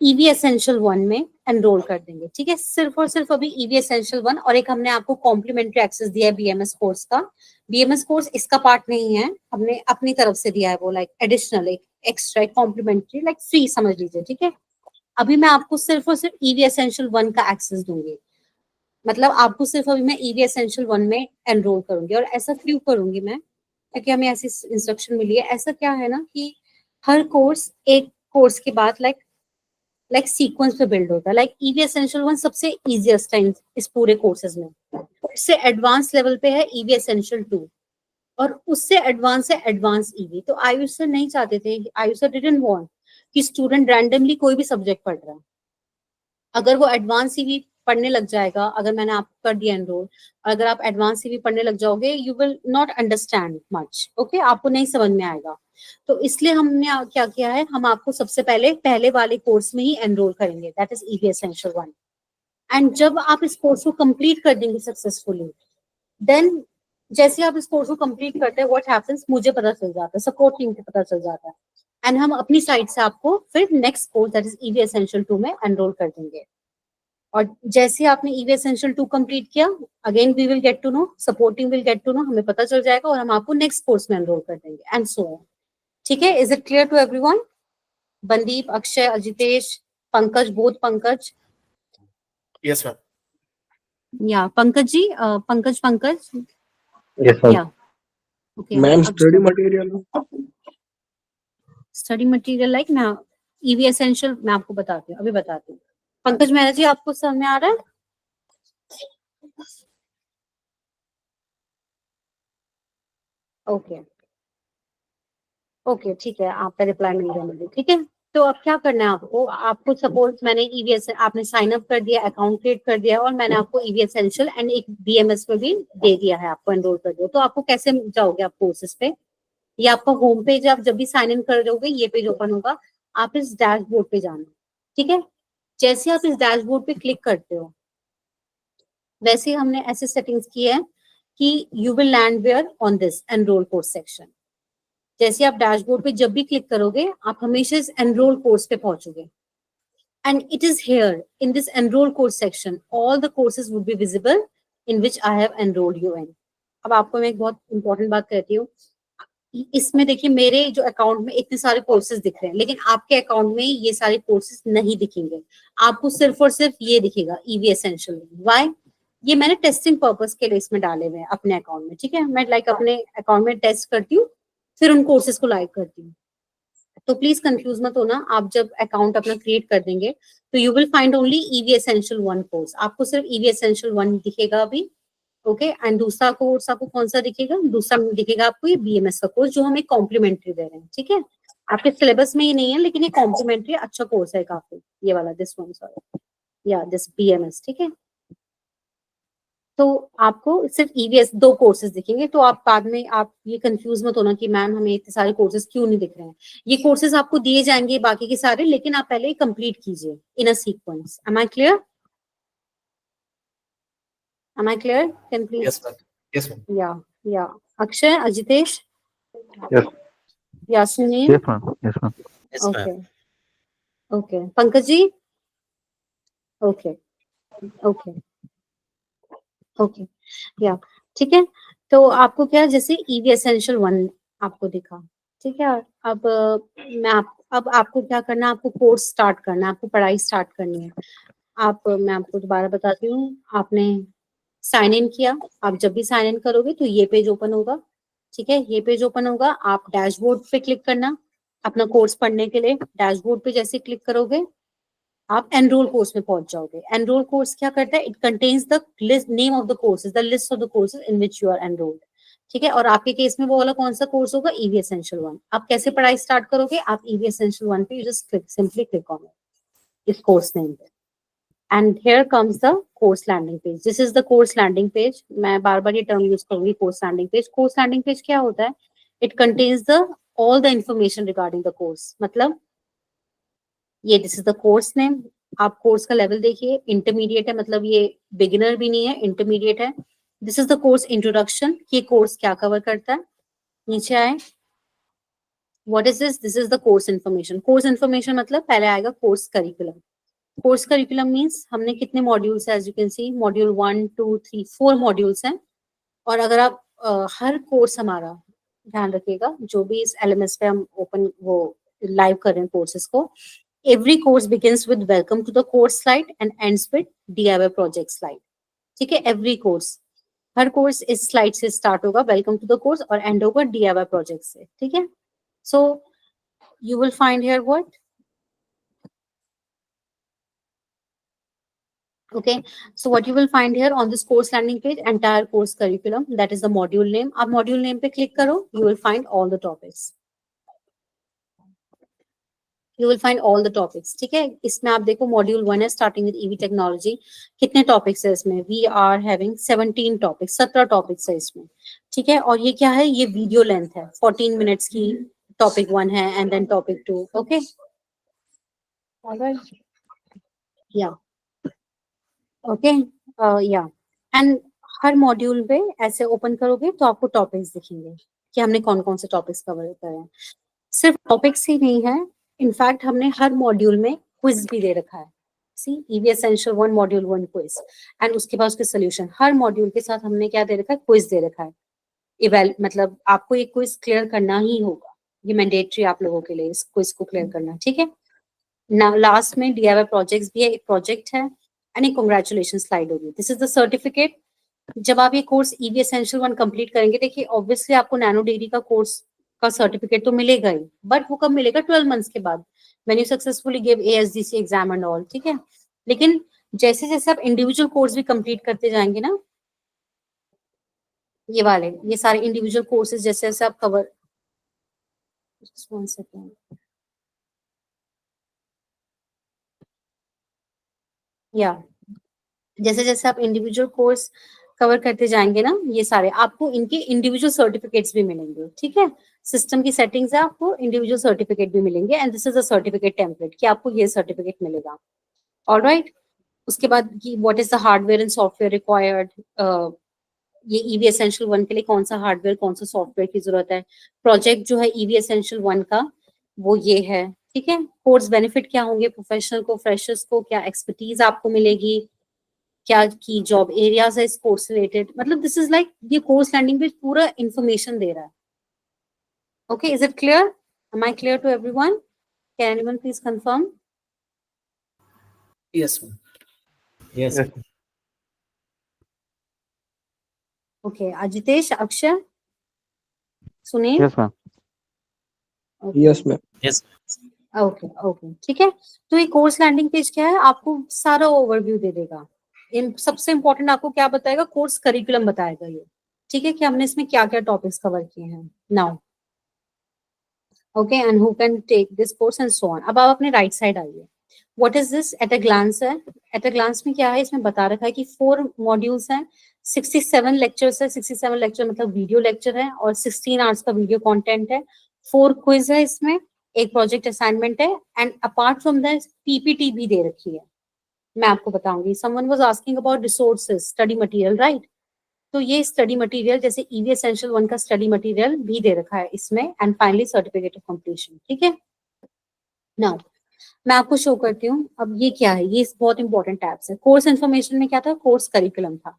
EV Essential 1 में एनरोल कर देंगे. ठीक है, सिर्फ और सिर्फ अभी EV Essential 1, और एक हमने आपको कॉम्प्लीमेंट्री एक्सेस दिया है BMS कोर्स का. BMS कोर्स इसका पार्ट नहीं है, हमने अपनी तरफ से दिया है वो, लाइक एडिशनल, एक एक्स्ट्रा, कॉम्प्लीमेंट्री, लाइक फ्री समझ लीजिए. ठीक है, अभी मैं आपको सिर्फ और सिर्फ EV Essential 1 का एक्सेस दूंगी. मतलब आपको सिर्फ अभी मैं EV Essential 1 में एनरोल करूंगी. और ऐसा क्यों करूंगी मैं? क्योंकि हमें ऐसी इंस्ट्रक्शन मिली है. ऐसा क्या है ना कि हर कोर्स एक कोर्स के बाद लाइक सीक्वेंस पे बिल्ड होता है. लाइक EV Essential 1 सबसे इजीएस्ट है इस पूरे कोर्सेज में. इससे एडवांस लेवल पे है EV Essential 2, और उससे एडवांस है एडवांस EV. तो आयुष सर नहीं चाहते थे, आयुष सर डिडंट वांट कि स्टूडेंट रैंडमली कोई भी सब्जेक्ट पढ़ रहा है. अगर वो एडवांस EV पढ़ने लग जाएगा, अगर मैंने आपको कर दिया एनरोल, अगर आप एडवांस EV पढ़ने लग जाओगे, you will not understand much. Okay, आपको नहीं समझ में आएगा. तो इसलिए हमने क्या किया है, हम आपको सबसे पहले वाले कोर्स में ही एनरोल करेंगे, that is EV Essential 1. And जब आप इस कोर्स को कंप्लीट कर देंगे सक्सेसफुली, देन जैसे आप इस कोर्स को कंप्लीट करते हैं, व्हाट हैपेंस, मुझे पता चल जाता है, सपोर्ट टीम को पता चल जाता है, एंड हम अपनी साइड से आपको फिर next course that is EV Essential 2 में एनरोल कर देंगे. और जैसे आपने EV Essential 2 कंप्लीट किया, again we will get to know, support team will get to know, हमें पता चल जाएगा, और हम आपको नेक्स्ट कोर्स में एनरोल कर देंगे, एंड सो ऑन. ठीक है, is it clear to everyone? Bandeep, Akshay, Ajitesh, Pankaj, both Pankaj. Yes ma'am. या Pankaj ji, Pankaj. Yes, ma'am. Yeah okay ma'am study material study material like मैं EV Essential मैं आपको बताती हूँ, अभी बताती हूँ. पंकज मेहरा जी, आपको समझ में आ रहा है? ओके ओके, ठीक है, आपका रिप्लाई मिल गया मुझे. ठीक है, तो अब क्या करना है आपको सपोज मैंने आपने साइन अप कर दिया, अकाउंट क्रिएट कर दिया, और मैंने आपको EV Essential एंड एक BMS में भी दे दिया है, आपको एनरोल कर दिया. तो आपको कैसे जाओगे आप कोर्सेज पे? ये आपका होम पेज, आप जब भी साइन इन कर दोगे ये पेज ओपन होगा, आप इस डैशबोर्ड पे जाना. ठीक है, जैसे आप इस डैशबोर्ड पे क्लिक करते हो, वैसे ही हमने ऐसे सेटिंग्स की है कि you will land where on this enrol course section. जैसे आप डैशबोर्ड पे जब भी क्लिक करोगे, आप हमेशा इस एनरोल कोर्स पे पहुंचोगे, and it is here in this enrol course section all the courses would be visible in which I have enrolled you in. अब आपको मैं एक बहुत इंपॉर्टेंट बात कहती हूँ, इसमें देखिए मेरे जो अकाउंट में इतने सारे कोर्सेज दिख रहे हैं, लेकिन आपके अकाउंट में ये सारे कोर्सेज नहीं दिखेंगे. आपको सिर्फ और सिर्फ ये दिखेगा EV Essential. व्हाई? ये मैंने टेस्टिंग पर्पस के लिए इसमें डाले हुए हैं अपने अकाउंट में. ठीक है, मैं लाइक अपने अकाउंट में टेस्ट करती हूँ, फिर उन कोर्सेज को लाइक करती हूँ. तो प्लीज कंफ्यूज मत होना, आप जब अकाउंट अपना क्रिएट कर देंगे तो you will find only EV Essential 1 course. आपको सिर्फ EV Essential 1 दिखेगा अभी. ओके, एंड दूसरा कोर्स आपको कौन सा दिखेगा? दूसरा दिखेगा आपको ये BMS का कोर्स, जो हम एक कॉम्प्लीमेंट्री दे रहे हैं. ठीक है, आपके सिलेबस में ये नहीं है, लेकिन ये कॉम्प्लीमेंट्री अच्छा कोर्स है काफी, ये वाला, दिस वन, सॉरी, या दिस BMS. ठीक है, तो आपको सिर्फ EVS 2 कोर्सेज दिखेंगे. तो आप बाद में आप ये कंफ्यूज मत होना कि मैम हमें इतने सारे कोर्सेज क्यों नहीं दिख रहे हैं. ये कोर्सेज आपको दिए जाएंगे बाकी के सारे, लेकिन आप पहले कंप्लीट कीजिए in a sequence. Am I clear? Am I clear? Can please? Yes ma'am. Yes ma'am. Yeah. Akshay, Ajitesh? Yes. Yasmin? Yes ma'am. Yes ma'am. Yes Okay. Ma'am. Okay. Pankaj ji? Okay. Okay. Okay. Yeah. ठीक है, तो आपको क्या, जैसे EV Essential 1 आपको दिखा. ठीक है, अब अब आपको क्या करना है, आपको कोर्स स्टार्ट करना है, आपको पढ़ाई स्टार्ट करनी है. मैं आपको दोबारा बताती हूँ. आपने साइन इन किया, आप जब भी साइन इन करोगे तो ये पेज ओपन होगा. ठीक है, ये पेज ओपन होगा, आप डैशबोर्ड पे क्लिक करना अपना कोर्स पढ़ने के लिए। डैशबोर्ड पे जैसे क्लिक करोगे आप एनरोल कोर्स में पहुंच जाओगे। एनरोल कोर्स क्या करता है, it contains the list name of the courses, the list of the courses in which you are enrolled. ठीक है, और आपके केस में वो वाला कौन सा कोर्स होगा, ईवी एसेंशियल 1। आप कैसे पढ़ाई स्टार्ट करोगे, आप ईवी एसेंशियल 1 पे just click, simply click on it, इस कोर्स नेम पे, and here comes the course landing page. This is the course landing page. मैं बार बार ये टर्म यूज करूंगी, course landing page. Course landing page क्या होता है, it contains the all the information regarding the course. मतलब ये this is the course name, आप कोर्स का लेवल देखिए, इंटरमीडिएट है, मतलब ये बिगिनर भी नहीं है, इंटरमीडिएट है। This is the course introduction, ये कोर्स क्या कवर करता है। नीचे आए, what is this, this is the course information. Course information मतलब पहले आएगा course curriculum. Course curriculum means हमने कितने मॉड्यूल्स है, as you can see module 1 2 3 4 modules हैं। और अगर आप हर कोर्स हमारा ध्यान रखिएगा, जो भी इस LMS पे हम ओपन वो लाइव कर रहे हैं कोर्सेज को, every course begins with welcome to the course slide and ends with DIY project slide। ठीक है, every course, हर कोर्स इस स्लाइड से स्टार्ट होगा, वेलकम टू द कोर्स, और एंड होगा DIY प्रोजेक्ट से। ठीक है, so you will find here what, okay, so what you will find here on this course landing page, entire course curriculum, that is the module name। आप module name पे click करो, you will find all the topics, you will find all the topics। ठीक है, इसमें आप देखो module 1 है, starting with EV technology. कितने टॉपिक्स है इसमें, we are having 17 topics, 17 topics है इसमें। ठीक है, और ये क्या है, ये वीडियो लेंथ है, 14 मिनट्स की टॉपिक 1 है, एंड देन टॉपिक 2। ओके, या ओके, या, एंड हर मॉड्यूल पे ऐसे ओपन करोगे तो आपको टॉपिक्स दिखेंगे कि हमने कौन कौन से टॉपिक्स कवर करे हैं। सिर्फ टॉपिक्स ही नहीं है, इनफैक्ट हमने हर मॉड्यूल में क्विज भी दे रखा है। See EV essential 1 module 1 quiz, and उसके बाद उसके सोल्यूशन। हर मॉड्यूल के साथ हमने क्या दे रखा है, क्विज दे रखा है। मतलब आपको एक क्विज क्लियर करना ही होगा, ये मैंडेटरी आप लोगों के लिए, इस क्विज को क्लियर करना। ठीक है ना, लास्ट में DIY प्रोजेक्ट्स भी है, एक प्रोजेक्ट है एंड एक कांग्रेचुलेशन स्लाइड होगी। This is the certificate. जब आप ये कोर्स ईवी एसेंशियल 1 कंप्लीट करेंगे, देखिए ऑब्वियसली आपको नैनो डिग्री का कोर्स का सर्टिफिकेट तो मिलेगा ही, बट वो कब मिलेगा, 12 मंथ्स के बाद, when you successfully give ASDC exam and all. ठीक है, लेकिन जैसे जैसे आप इंडिविजुअल कोर्स भी कंप्लीट करते जाएंगे ना, ये वाले ये सारे इंडिविजुअल कोर्सेज जैसे जैसे आप कवर, just one second, या जैसे जैसे आप इंडिविजुअल कोर्स कवर करते जाएंगे ना, ये सारे आपको इनके इंडिविजुअल सर्टिफिकेट्स भी मिलेंगे। ठीक है, सिस्टम की सेटिंग्स है, आपको इंडिविजुअल सर्टिफिकेट भी मिलेंगे, and this is a certificate template कि आपको ये सर्टिफिकेट मिलेगा। ऑलराइट, उसके बाद कि what is the hardware and software required, ये ईवी एसेंशियल 1 के लिए कौन सा हार्डवेयर कौन सा सॉफ्टवेयर की जरूरत है। प्रोजेक्ट जो है ईवी एसेंशियल 1 का वो ये है। ठीक है, कोर्स बेनिफिट क्या होंगे प्रोफेशनल को, फ्रेशर्स को, क्या एक्सपर्टीज आपको मिलेगी, क्या की जॉब एरियाज है इस कोर्स रिलेटेड। मतलब दिस इज लाइक, ये कोर्स लैंडिंग पेज पूरा इंफॉर्मेशन दे रहा है। Okay, is it clear, am I clear to everyone, can anyone please confirm. Yes ma'am. Yes, okay, Ajitesh, Akshay, Sunil, yes ma'am. Yes ma'am. Yes, okay okay, ठीक है। तो ये course landing page क्या है, आपको सारा ओवरव्यू दे देगा। सबसे इंपॉर्टेंट आपको क्या बताएगा, कोर्स करिकुलम बताएगा ये। ठीक है, कि हमने इसमें क्या क्या टॉपिक्स कवर किए हैं now. Okay, and who can take this course and so on. अब आप अपने राइट साइड आइए, what is this, at a glance है। एट अ ग्लांस में क्या है, इसमें बता रखा है कि 4 मॉड्यूल्स हैं, 67 लेक्चर्स है। 67 लेक्चर मतलब वीडियो लेक्चर है, और 16 आवर्स का वीडियो कंटेंट है। 4 क्विज है इसमें, एक प्रोजेक्ट असाइनमेंट है, and apart from that PPT भी दे रखी है, मैं आपको बताऊंगी। Someone was asking about resources, study material, right. तो ये स्टडी मटेरियल जैसे ईवी एसेंशियल 1 का स्टडी मटेरियल भी दे रखा है इसमें, and finally certificate of completion. ठीक है, नाउ मैं आपको शो करती हूँ। अब ये क्या है, ये बहुत इंपॉर्टेंट टैब्स है। कोर्स इन्फॉर्मेशन में क्या था, कोर्स करिकुलम था।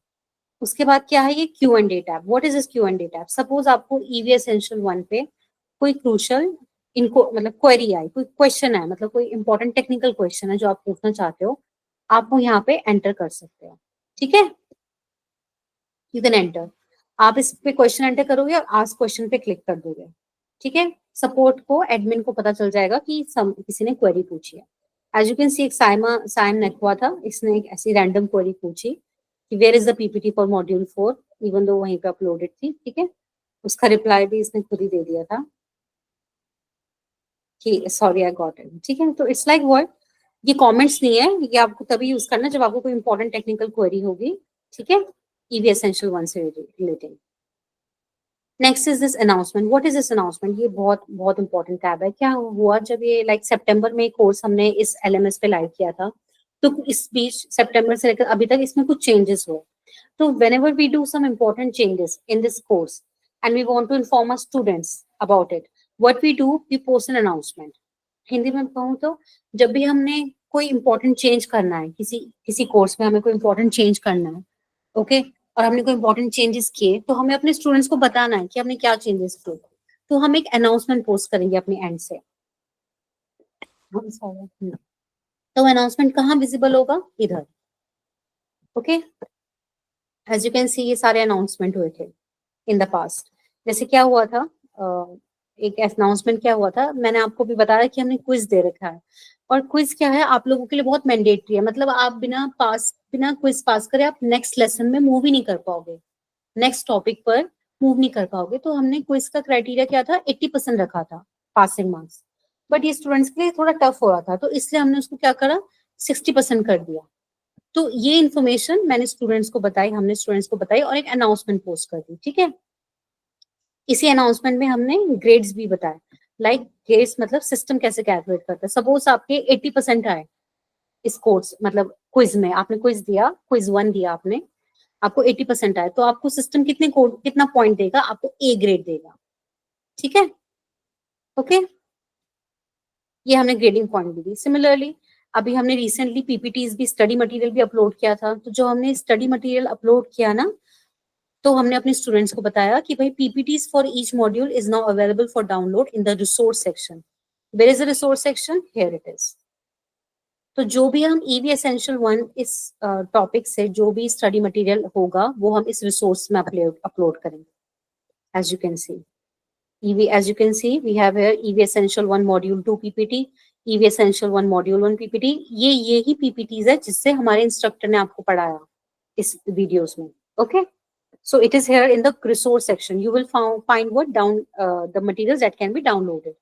उसके बाद क्या है, ये Q&A tab. What is this Q&A tab, suppose आपको ईवी एसेंशियल 1 पे कोई क्रूशल इनको मतलब क्वेरी आई, कोई क्वेश्चन है, मतलब कोई इंपॉर्टेंट टेक्निकल क्वेश्चन है जो आप पूछना चाहते हो, आप वो यहाँ पे एंटर कर सकते हो। ठीक है, यू कैन एंटर। आप इस पे क्वेश्चन एंटर करोगे और आस्क क्वेश्चन पे क्लिक कर दोगे, ठीक है। सपोर्ट को, एडमिन को पता चल जाएगा कि किसी ने क्वेरी पूछी है। एज यू कैन सी, एक साइम नेकवा था, इसने एक ऐसी रैंडम क्वेरी पूछी कि where is the PPT for module 4, even दो वहीं पे अपलोडेड थी, ठीक है। उसका रिप्लाई भी इसने खुद ही दे दिया था कि सॉरी आई गॉट इट, ठीक है। तो इट्स लाइक व्हाट, ये कमेंट्स नहीं है, ये आपको तभी यूज करना जब आपको कोई इंपॉर्टेंट टेक्निकल क्वेरी होगी, ठीक है, ईवी एसेंशियल 1 से related. Next is this announcement. What is this announcement? ये बहुत बहुत इंपॉर्टेंट टैब है। क्या हुआ, जब ये लाइक सितंबर में कोर्स हमने इस एलएमएस पे लाइव किया था, तो इस बीच सितंबर से लेकर अभी तक इसमें कुछ चेंजेस हुए। तो whenever we do some important changes in this course and we want to inform our students about it, what we do, we post an announcement. Hindi में कहूँ तो जब भी हमने कोई important change करना है, किसी कोर्स में हमें कोई important change करना है, ओके, और हमने कोई important changes किए, तो हमें अपने स्टूडेंट्स को बताना है कि हमने क्या चेंजेस किए। तो हम एक अनाउंसमेंट पोस्ट करेंगे अपने एंड से। तो अनाउंसमेंट कहाँ विजिबल होगा? इधर, okay. As you can see, ये सारे अनाउंसमेंट हुए थे इन द पास्ट। जैसे क्या हुआ था, एक अनाउंसमेंट क्या हुआ था, मैंने आपको भी बताया कि हमने क्विज दे रखा है, और क्विज क्या है आप लोगों के लिए बहुत मैंडेटरी है। मतलब आप बिना क्विज पास करे आप नेक्स्ट लेसन में मूव ही नहीं कर पाओगे, नेक्स्ट टॉपिक पर मूव नहीं कर पाओगे। तो हमने क्विज का क्राइटेरिया क्या था, 80% रखा था पासिंग मार्क्स, बट ये स्टूडेंट्स के लिए थोड़ा टफ हो रहा था, तो इसलिए हमने उसको क्या करा, 60% कर दिया। तो ये इन्फॉर्मेशन मैंने स्टूडेंट्स को बताई, हमने स्टूडेंट्स को बताई और एक अनाउंसमेंट पोस्ट कर दी, ठीक है। इसी अनाउंसमेंट में हमने ग्रेड्स भी बताए, लाइक ग्रेड्स मतलब सिस्टम कैसे कैलकुलेट करता है। सपोज आपके 80% आए इस कोर्स, मतलब क्विज में आपने क्विज दिया, क्विज 1 दिया आपने, आपको 80% आए, तो आपको सिस्टम कितना पॉइंट देगा, आपको ए ग्रेड देगा, ठीक है, ओके। ये हमने ग्रेडिंग पॉइंट भी दी। सिमिलरली अभी हमने रिसेंटली पीपीटीज भी, स्टडी मटेरियल भी अपलोड किया था। तो जो हमने स्टडी मटेरियल अपलोड किया ना, तो हमने अपने स्टूडेंट्स को बताया कि भाई PPTs for each module is now available for download in the resource section. Where is the resource section? Here it is. तो जो भी हम ईवी एसेंशियल 1 इस टॉपिक से जो भी स्टडी मटेरियल होगा वो हम इस रिसोर्स में अपलोड करेंगे। As you can see, as you can see, we have here EV Essential 1 Module 2 PPT, EV Essential 1 Module 1 PPT। ये ही PPTs है जिससे हमारे इंस्ट्रक्टर ने आपको पढ़ाया इस वीडियोस में, okay? So it is here in the resource section. You will find what the materials that can be downloaded.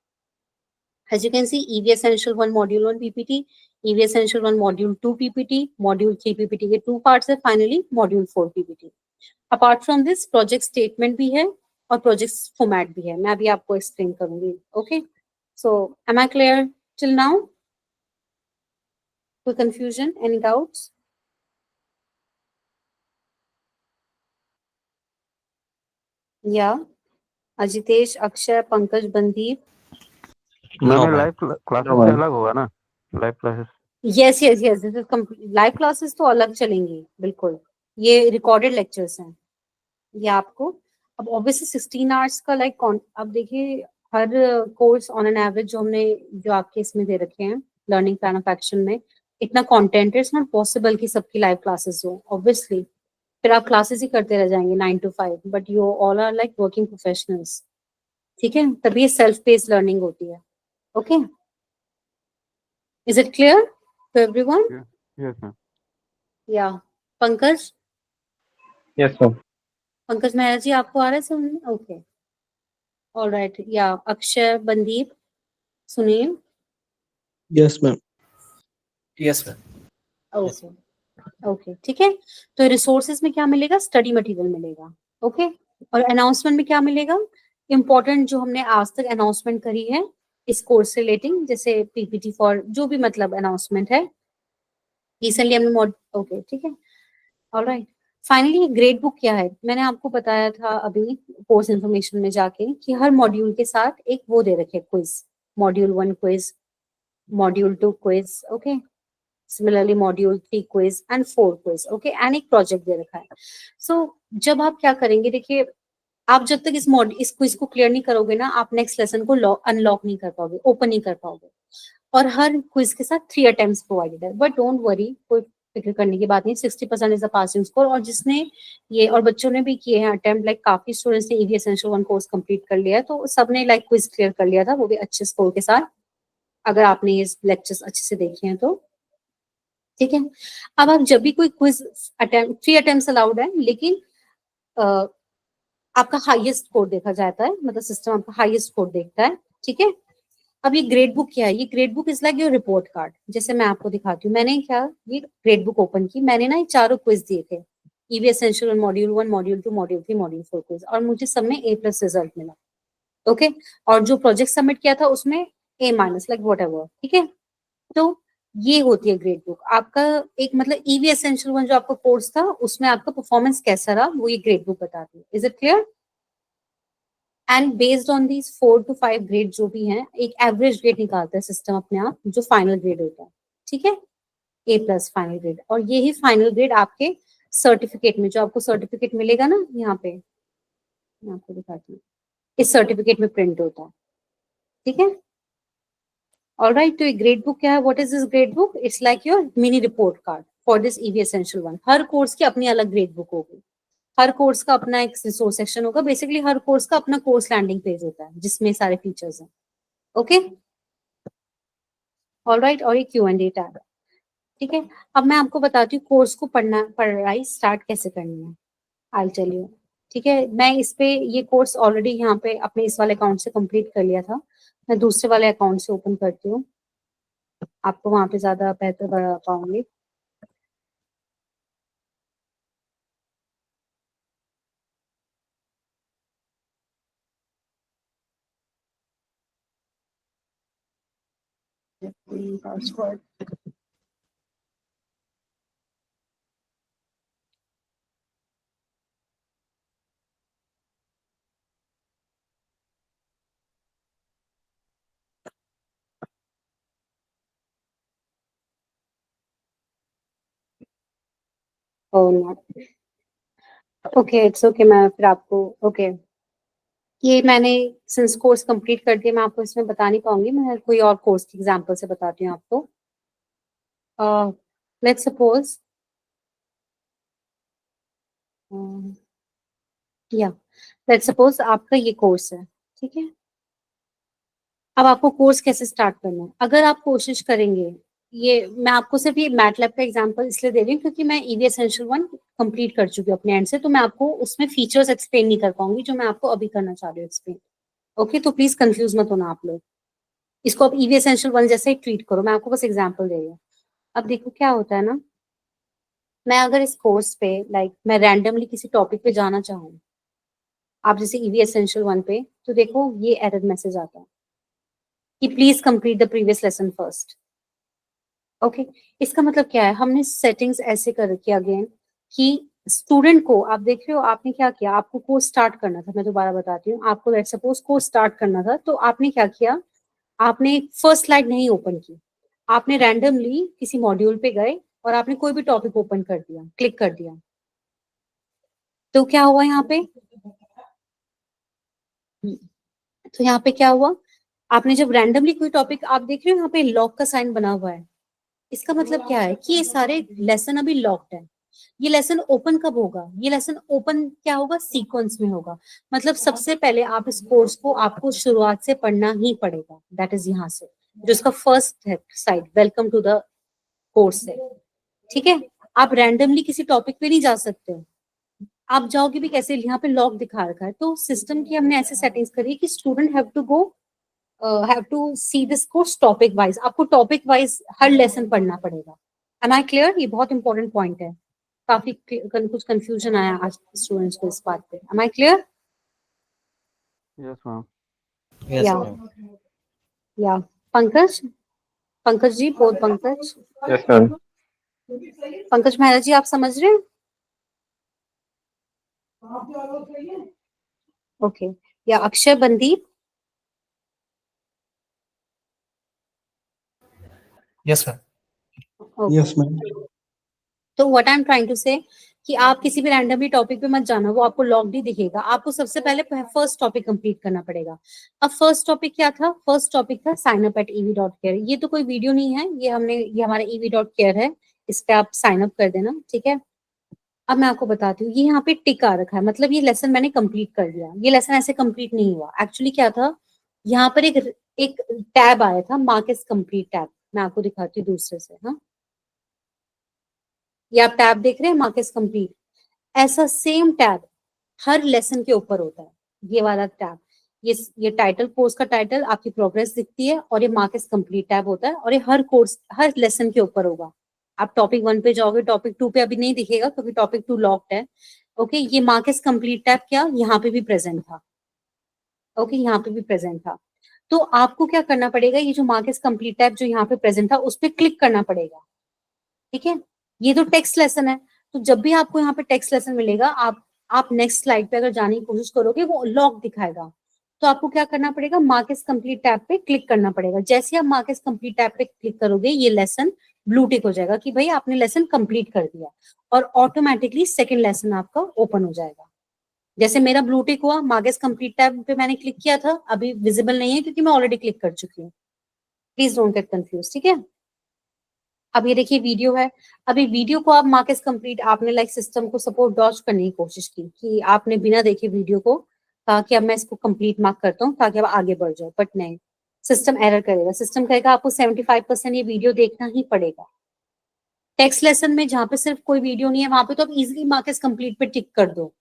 As you can see, EV Essential 1 Module 1 PPT, EV Essential 1 Module 2 PPT, Module 3 PPT के 2 parts है, finally Module 4 PPT. Apart from this, project statement भी है और project format भी है, मैं अभी आपको एक्सप्लेन करूंगी, okay. So am I clear till now? कोई कंफ्यूजन, एनी डाउट्स? या अजितेश, अक्षय, पंकज, बंदीप? मैंने लाइव क्लासेस से अलग होगा ना, live classes? Yes yes yes, this is complete. Live classes तो अलग चलेंगी बिल्कुल, ये रिकॉर्डेड लेक्चर्स हैं। ये आपको अब ऑब्वियसली 16 आवर्स का लाइक, अब देखिए हर कोर्स ऑन एन एवरेज जो आपके इसमें दे रखे हैं लर्निंग प्लान ऑफ एक्शन में, इतना कंटेंट है, इट्स नॉट पॉसिबल कि सबकी लाइव क्लासेस हो ऑब्वियसली, फिर आप क्लासेस ही करते रह जाएंगे 9 to 5, but you all are like working professionals, ठीक है, तभी ये सेल्फ पेस्ड लर्निंग होती है, okay. Is it clear to everyone? Yes ma'am. या पंकज? Yes, ma'am. पंकज मेहरा जी, आपको आ रहा है समझ? Okay, alright. Yeah Akshay, Bandeep, Sunil? Yes, ma'am. Yes ma'am. Okay okay, ठीक है। तो रिसोर्सेज में क्या मिलेगा? स्टडी मटेरियल मिलेगा, ओके। और अनाउंसमेंट में क्या मिलेगा? इंपॉर्टेंट जो हमने आज तक अनाउंसमेंट करी है इस कोर्स रिलेटिंग, जैसे पीपीटी फॉर जो भी मतलब अनाउंसमेंट है रिसेंटली हमने ओके, ठीक है, ऑलराइट। फाइनली ग्रेड बुक क्या है? मैंने आपको बताया था अभी कोर्स इन्फॉर्मेशन में जाके कि हर मॉड्यूल के साथ एक वो दे रखे quiz, module 1 quiz, module 2 quiz, okay, similarly module 3 quiz and 4 quiz, okay, and एक प्रोजेक्ट दे रखा है। सो जब आप क्या करेंगे, देखिए आप जब तक इस क्विज को क्लियर नहीं करोगे ना, आप नेक्स्ट लेसन को अनलॉक नहीं कर पाओगे, ओपन नहीं कर पाओगे। और हर क्विज के साथ 3 अटेम्प्ट्स प्रोवाइडेड है, बट डोंट वरी, कोई फिक्र करने की बात नहीं, 60% इज द पासिंग स्कोर। और जिसने ये, और बच्चों ने भी किए हैं अटेम्प्ट, लाइक काफी स्टूडेंट्स ने ईवी एसेंशियल 1 कोर्स कंप्लीट कर लिया है, तो सबने लाइक क्विज क्लियर कर लिया था, वो भी अच्छे स्कोर के साथ, अगर आपने ये लेक्चर्स अच्छे से देखे हैं तो। ठीक है, अब आप जब भी कोई क्विज अटेम्प्ट, 3 अटेम्प्ट्स अलाउड है, लेकिन आपका हाईएस्ट स्कोर देखा जाता है, मतलब सिस्टम आपका हाईएस्ट स्कोर देखता है। ठीक है, अब ये ग्रेड बुक क्या है? ये grade book is like your report card. जैसे मैं आपको दिखाती हूँ, मैंने क्या, ये ग्रेड बुक ओपन की, मैंने ना ये चारों क्विज दिए थे, EV essential module 1, module 2, module 3, module 4 quiz, और मुझे सब में A+ रिजल्ट मिला। ओके, और जो प्रोजेक्ट सबमिट किया था उसमें A-, लाइक वॉट एवर। ठीक है, तो ये होती है ग्रेड बुक आपका। एक मतलब ईवी एसेंशियल 1 जो आपका कोर्स था, उसमें आपका परफॉर्मेंस कैसा रहा, वो ये ग्रेड बुक बताती है। Is it clear? And based on these 4 to 5 grade जो भी हैं, एक एवरेज ग्रेड निकालता है सिस्टम अपने आप, जो फाइनल ग्रेड होता है। ठीक है, A+ फाइनल ग्रेड, और ये ही फाइनल ग्रेड आपके सर्टिफिकेट में, जो आपको सर्टिफिकेट मिलेगा ना, यहाँ पे मैं आपको दिखाती हूँ, इस सर्टिफिकेट में प्रिंट होता है। ठीक है, ऑलराइट। तो ये ग्रेड बुक क्या है? What is this grade book? It's like your mini report card for this EV essential 1। Her course की अपनी अलग ग्रेड बुक होगी, हर कोर्स का अपना एक रिसोर्स सेक्शन होगा, बेसिकली हर कोर्स का अपना कोर्स लैंडिंग पेज होता है जिसमें सारे फीचर्स हैं। Okay, alright. और ये Q&A टैब है। ठीक है, अब मैं आपको बताती हूँ कोर्स को पढ़ाई स्टार्ट कैसे करनी है। I tell you. ठीक है, मैं इस पे, ये कोर्स ऑलरेडी यहाँ पे अपने इस वाले अकाउंट से कंप्लीट कर लिया था, मैं दूसरे वाले अकाउंट से ओपन करती हूँ, आपको वहां पे ज्यादा बेहतर बता पाऊंगी। Password, okay, it's okay. मैं फिर आपको, ओके, ये मैंने सिंस कोर्स कंप्लीट कर दिया, मैं आपको इसमें बता नहीं पाऊंगी, मैं कोई और कोर्स की एग्जांपल से बताती हूँ आपको। लेट्स सपोज, या लेट्स सपोज आपका ये कोर्स है। ठीक है, अब आपको कोर्स कैसे स्टार्ट करना है? अगर आप कोशिश करेंगे, ये मैं आपको सिर्फ ये मैटलैब का एग्जांपल इसलिए दे रही हूँ क्योंकि मैं ईवी एसेंशियल 1 कंप्लीट कर चुकी हूँ अपने एंड से, तो मैं आपको उसमें फीचर्स एक्सप्लेन नहीं कर पाऊंगी जो मैं आपको अभी करना चाह रही हूँ एक्सप्लेन। ओके, तो प्लीज कंफ्यूज मत होना आप लोग, इसको आप ईवी एसेंशियल 1 जैसे ही ट्रीट करो, मैं आपको बस एग्जाम्पल दे रही हूँ। अब देखो क्या होता है ना, मैं अगर इस कोर्स पे मैं रैंडमली किसी टॉपिक पे जाना चाहूँ, आप जैसे ईवी एसेंशियल 1 पे, तो देखो ये एरर मैसेज आता है कि please complete the previous lesson first. Okay, इसका मतलब क्या है? हमने सेटिंग्स ऐसे कर रखी है अगेन कि स्टूडेंट को, आप देख रहे हो आपने क्या किया, आपको कोर्स स्टार्ट करना था, मैं दोबारा बताती हूँ आपको, लेट्स सपोज कोर्स स्टार्ट करना था, तो आपने क्या किया, आपने फर्स्ट स्लाइड नहीं ओपन की, आपने रैंडमली किसी मॉड्यूल पे गए और आपने कोई भी टॉपिक ओपन कर दिया, क्लिक कर दिया, तो क्या हुआ यहाँ पे? तो यहाँ पे क्या हुआ, आपने जब रैंडमली कोई टॉपिक, आप देख रहे हो यहाँ पे लॉक का साइन बना हुआ है, इसका मतलब क्या है कि ये सारे लेसन अभी लॉक्ड है। ये लेसन ओपन कब होगा? ये लेसन ओपन क्या होगा? सीक्वेंस में होगा, मतलब सबसे पहले आप इस कोर्स को आपको शुरुआत से पढ़ना ही पड़ेगा, दैट इज यहाँ से, जो इसका first side welcome to the course है। ठीक है, आप रैंडमली किसी टॉपिक पे नहीं जा सकते, आप जाओगे भी कैसे? यहाँ पे लॉक दिखा रखा है, तो सिस्टम की हमने ऐसे सेटिंग्स करी कि student have to go, have to see this course topic wise, आपको टॉपिक वाइज हर लेसन पढ़ना पड़ेगा। Am I clear? ये बहुत इंपॉर्टेंट पॉइंट है, काफी कुछ कंफ्यूजन आया आज स्टूडेंट्स को इस बात पे। Am I clear? Yes ma'am. Yes, yeah ma'am. या पंकज, पंकज जी, बोल पंकज, Yes, ma'am. पंकज मेहरा जी, आप समझ रहे हैं? ओके, या Akshay Bandeep? Yes, ma'am. Okay. Yes, ma'am. तो what I am trying to say कि आप किसी भी रैंडमली टॉपिक पे मत जाना, वो आपको लॉक्ड ही दिखेगा, आपको सबसे पहले फर्स्ट टॉपिक कंप्लीट करना पड़ेगा। अब फर्स्ट टॉपिक क्या था? फर्स्ट टॉपिक था साइन अप एट ev.care। ये तो कोई वीडियो नहीं है, ये हमने, ये हमारा ev.care है, इस पे आप साइन अप कर देना, ठीक है। अब मैं आपको बताती हूँ, ये यहाँ पे टिक आ रखा है, मतलब ये लेसन मैंने कंप्लीट कर दिया। ये लेसन ऐसे कंप्लीट नहीं हुआ, एक्चुअली क्या था, यहाँ पर एक टैब आया था, मार्क एज कंप्लीट टैब। मैं आपको दिखाती हूँ दूसरे से। हाँ, ये आप टैब देख रहे हैं, मार्क एज कंप्लीट। ऐसा सेम टैब हर लेसन के ऊपर होता है, ये वाला टैब। ये टाइटल, कोर्स का टाइटल, आपकी प्रोग्रेस दिखती है, और ये मार्क एज कंप्लीट टैब होता है, और ये हर कोर्स, हर लेसन के ऊपर होगा। आप टॉपिक 1 पे जाओगे, टॉपिक 2 पे अभी नहीं दिखेगा क्योंकि टॉपिक 2 लॉक्ड है। ओके, ये मार्क एज कंप्लीट टैब क्या यहाँ पे भी प्रेजेंट था। ओके, यहाँ पे भी प्रेजेंट था। तो आपको क्या करना पड़ेगा, ये जो मार्क एज कंप्लीट टैब जो यहाँ पे प्रेजेंट था, उस पर क्लिक करना पड़ेगा, ठीक है। ये तो टेक्स्ट लेसन है, तो जब भी आपको यहाँ पे टेक्स्ट लेसन मिलेगा, आप नेक्स्ट स्लाइड पे अगर जाने की कोशिश करोगे, वो लॉक दिखाएगा। तो आपको क्या करना पड़ेगा, मार्क एज कंप्लीट टैब पे क्लिक करना पड़ेगा। जैसे आप मार्क एज कंप्लीट टैब पे क्लिक करोगे, ये लेसन ब्लू टिक हो जाएगा कि भाई आपने लेसन कंप्लीट कर दिया, और ऑटोमेटिकली सेकंड लेसन आपका ओपन हो जाएगा। जैसे मेरा ब्लू टिक हुआ, मार्क एज कंप्लीट टैब पे मैंने क्लिक किया था, अभी विजिबल नहीं है क्योंकि मैं ऑलरेडी क्लिक कर चुकी हूँ। प्लीज डोंट गेट कंफ्यूज, ठीक है। अब ये देखिए वीडियो है, अभी वीडियो को आप मार्क एज कंप्लीट, आपने लाइक सिस्टम को सपोर्ट डॉज करने की कोशिश की कि आपने बिना देखे वीडियो को कहा कि अब मैं इसको कंप्लीट मार्क करता हूँ ताकि अब आगे बढ़ जाओ, बट नहीं, सिस्टम एरर करेगा। सिस्टम कहेगा आपको 75% ये वीडियो देखना ही पड़ेगा। टेक्स्ट लेसन में जहाँ पे सिर्फ कोई वीडियो नहीं है, वहां पे तो आप इजिली मार्क एज कंप्लीट पे टिक कर दो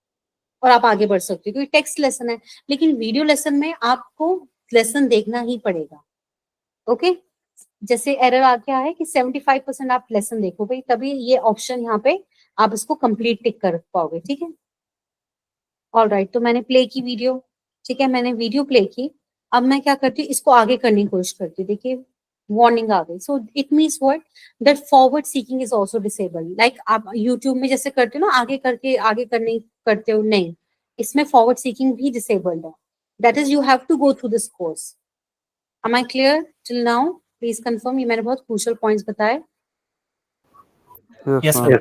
और आप आगे बढ़ सकते हो क्योंकि टेक्स्ट लेसन है। लेकिन वीडियो लेसन में आपको लेसन देखना ही पड़ेगा। ओके, जैसे एरर आ गया है कि 75% आप लेसन देखो भाई, तभी ये ऑप्शन यहाँ पे आप इसको कंप्लीट टिक कर पाओगे, ठीक है। ऑलराइट, तो मैंने प्ले की वीडियो, ठीक है, मैंने वीडियो प्ले की। अब मैं क्या करती हूँ, इसको आगे करने की कोशिश करती हूँ। देखिए वार्निंग आ गई। So it means what, that forward seeking is also disable. Like आप यूट्यूब में जैसे करते हो ना, आगे करके आगे करने करते हो, नहीं, इसमें फॉरवर्ड सीकिंग भी डिसेबल्ड है। That is you have to go through this course. Am I clear till now? Please confirm. ये मैंने बहुत क्रूशियल पॉइंट्स बताए। Yes Yes, ma'am.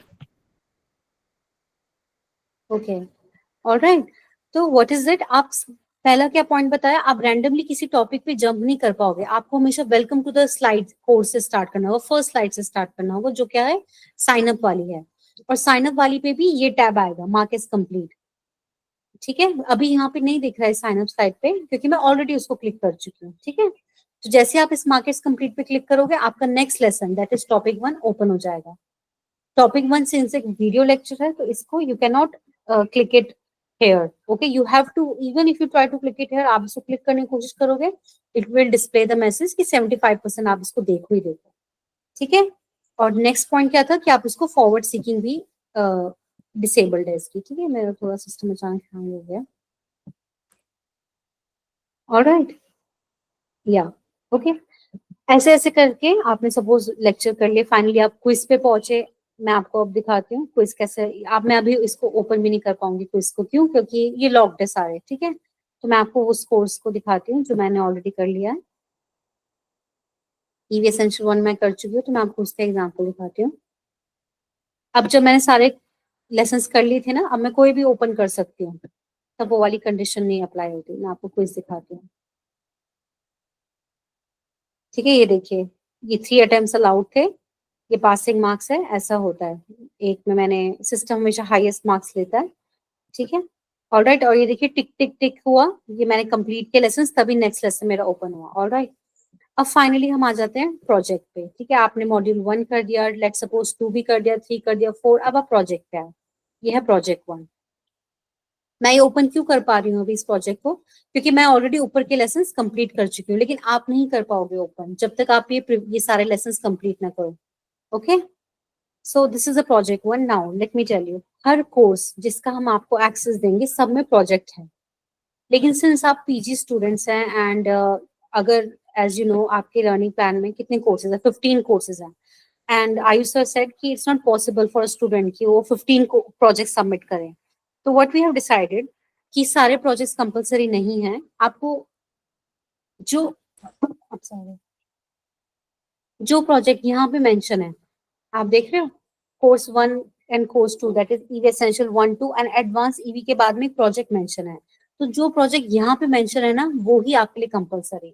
Okay, alright. तो व्हाट इज इट, आप पहला क्या पॉइंट बताया, आप रैंडमली किसी टॉपिक पे जंप नहीं कर पाओगे। आपको हमेशा welcome to the slide course से स्टार्ट करना होगा, फर्स्ट स्लाइड से स्टार्ट करना होगा, जो क्या है, साइन अप वाली है। और साइन अप वाली पे भी ये टैब आएगा, मार्क एज कंप्लीट, ठीक है। अभी यहाँ पे नहीं दिख रहा है साइन अप साइड पे क्योंकि मैं ऑलरेडी उसको क्लिक कर चुकी हूँ, ठीक है। तो जैसे आप इस मार्क एज कंप्लीट पे क्लिक करोगे, आपका next lesson that is topic 1 open हो जाएगा। टॉपिक 1 सिंस एक वीडियो लेक्चर है, तो इसको you can not click it here. Okay, you have to, even if you try to click it here, आप इसको क्लिक करने की कोशिश करोगे, it will display the message कि 75% आप इसको देखो ही देखो, ठीक है। और नेक्स्ट पॉइंट क्या था कि आप इसको फॉरवर्ड सीकिंग भी डिसेबल्ड है इसकी, ठीक है। मेरा थोड़ा सिस्टम अचानक हैंग हो गया। ऑलराइट, या ओके, ऐसे ऐसे करके आपने सपोज लेक्चर कर लिए, फाइनली आप क्विज पे पहुंचे। मैं आपको अब दिखाती हूँ क्विज कैसे आप, मैं अभी इसको ओपन भी नहीं कर पाऊंगी क्विज को, क्यों, क्योंकि ये लॉक्ड है सारे, ठीक है। तो मैं आपको उस कोर्स को दिखाती हूँ जो मैंने ऑलरेडी कर लिया है। ईवी एसेंशियल 1 मैं कर चुकी हूँ, तो मैं आपको उसका एग्जाम्पल दिखाती हूँ। अब जब मैंने सारे लेसन्स कर लिए थे ना, अब मैं कोई भी ओपन कर सकती हूँ, तब वो वाली कंडीशन नहीं अप्लाई होती। मैं आपको क्विज दिखाती हूँ, ठीक है। ये देखिए, ये 3 अटेम्प्ट्स अलाउड थे, ये पासिंग मार्क्स है, ऐसा होता है। एक में मैंने, सिस्टम हमेशा हाईएस्ट मार्क्स लेता है, ठीक है। ऑलराइट, और ये देखिए टिक टिक टिक हुआ, ये मैंने कंप्लीट किया लेसन, तभी नेक्स्ट लेसन मेरा ओपन हुआ। ऑलराइट, अब फाइनली हम आ जाते हैं प्रोजेक्ट पे, ठीक है। आपने मॉड्यूल 1 कर दिया, लेट सपोज 2 भी कर दिया, 3 कर दिया, 4, अब आप प्रोजेक्ट पे आए। ये है प्रोजेक्ट 1। मैं ये ओपन क्यों कर पा रही हूँ अभी इस प्रोजेक्ट को, क्योंकि मैं ऑलरेडी ऊपर के लेसन कंप्लीट कर चुकी हूँ, लेकिन आप नहीं कर पाओगे ओपन जब तक आप ये सारे लेसन कंप्लीट ना करो। Okay, so this is a project 1। Now let me tell you, हर कोर्स जिसका हम आपको एक्सेस देंगे, सब में प्रोजेक्ट है। लेकिन सिंस आप पीजी स्टूडेंट्स हैं एंड अगर एज यू नो आपके लर्निंग प्लान में कितने कोर्सेज है, 15 कोर्सेज हैं, एंड आयुष सर सेड कि it's not possible for a student कि वो 15 प्रोजेक्ट सबमिट करें। तो व्हाट वी हैव डिसाइडेड कि सारे प्रोजेक्ट्स कंपलसरी नहीं है। आपको जो जो प्रोजेक्ट यहाँ पे मेंशन है, आप देख रहे हो, course 1 and course 2, that is EV essential 1, 2 and advance EV के बाद में प्रोजेक्ट मेंशन है। तो जो प्रोजेक्ट यहाँ पे मेंशन है ना, वो ही आपके लिए कंपलसरी है।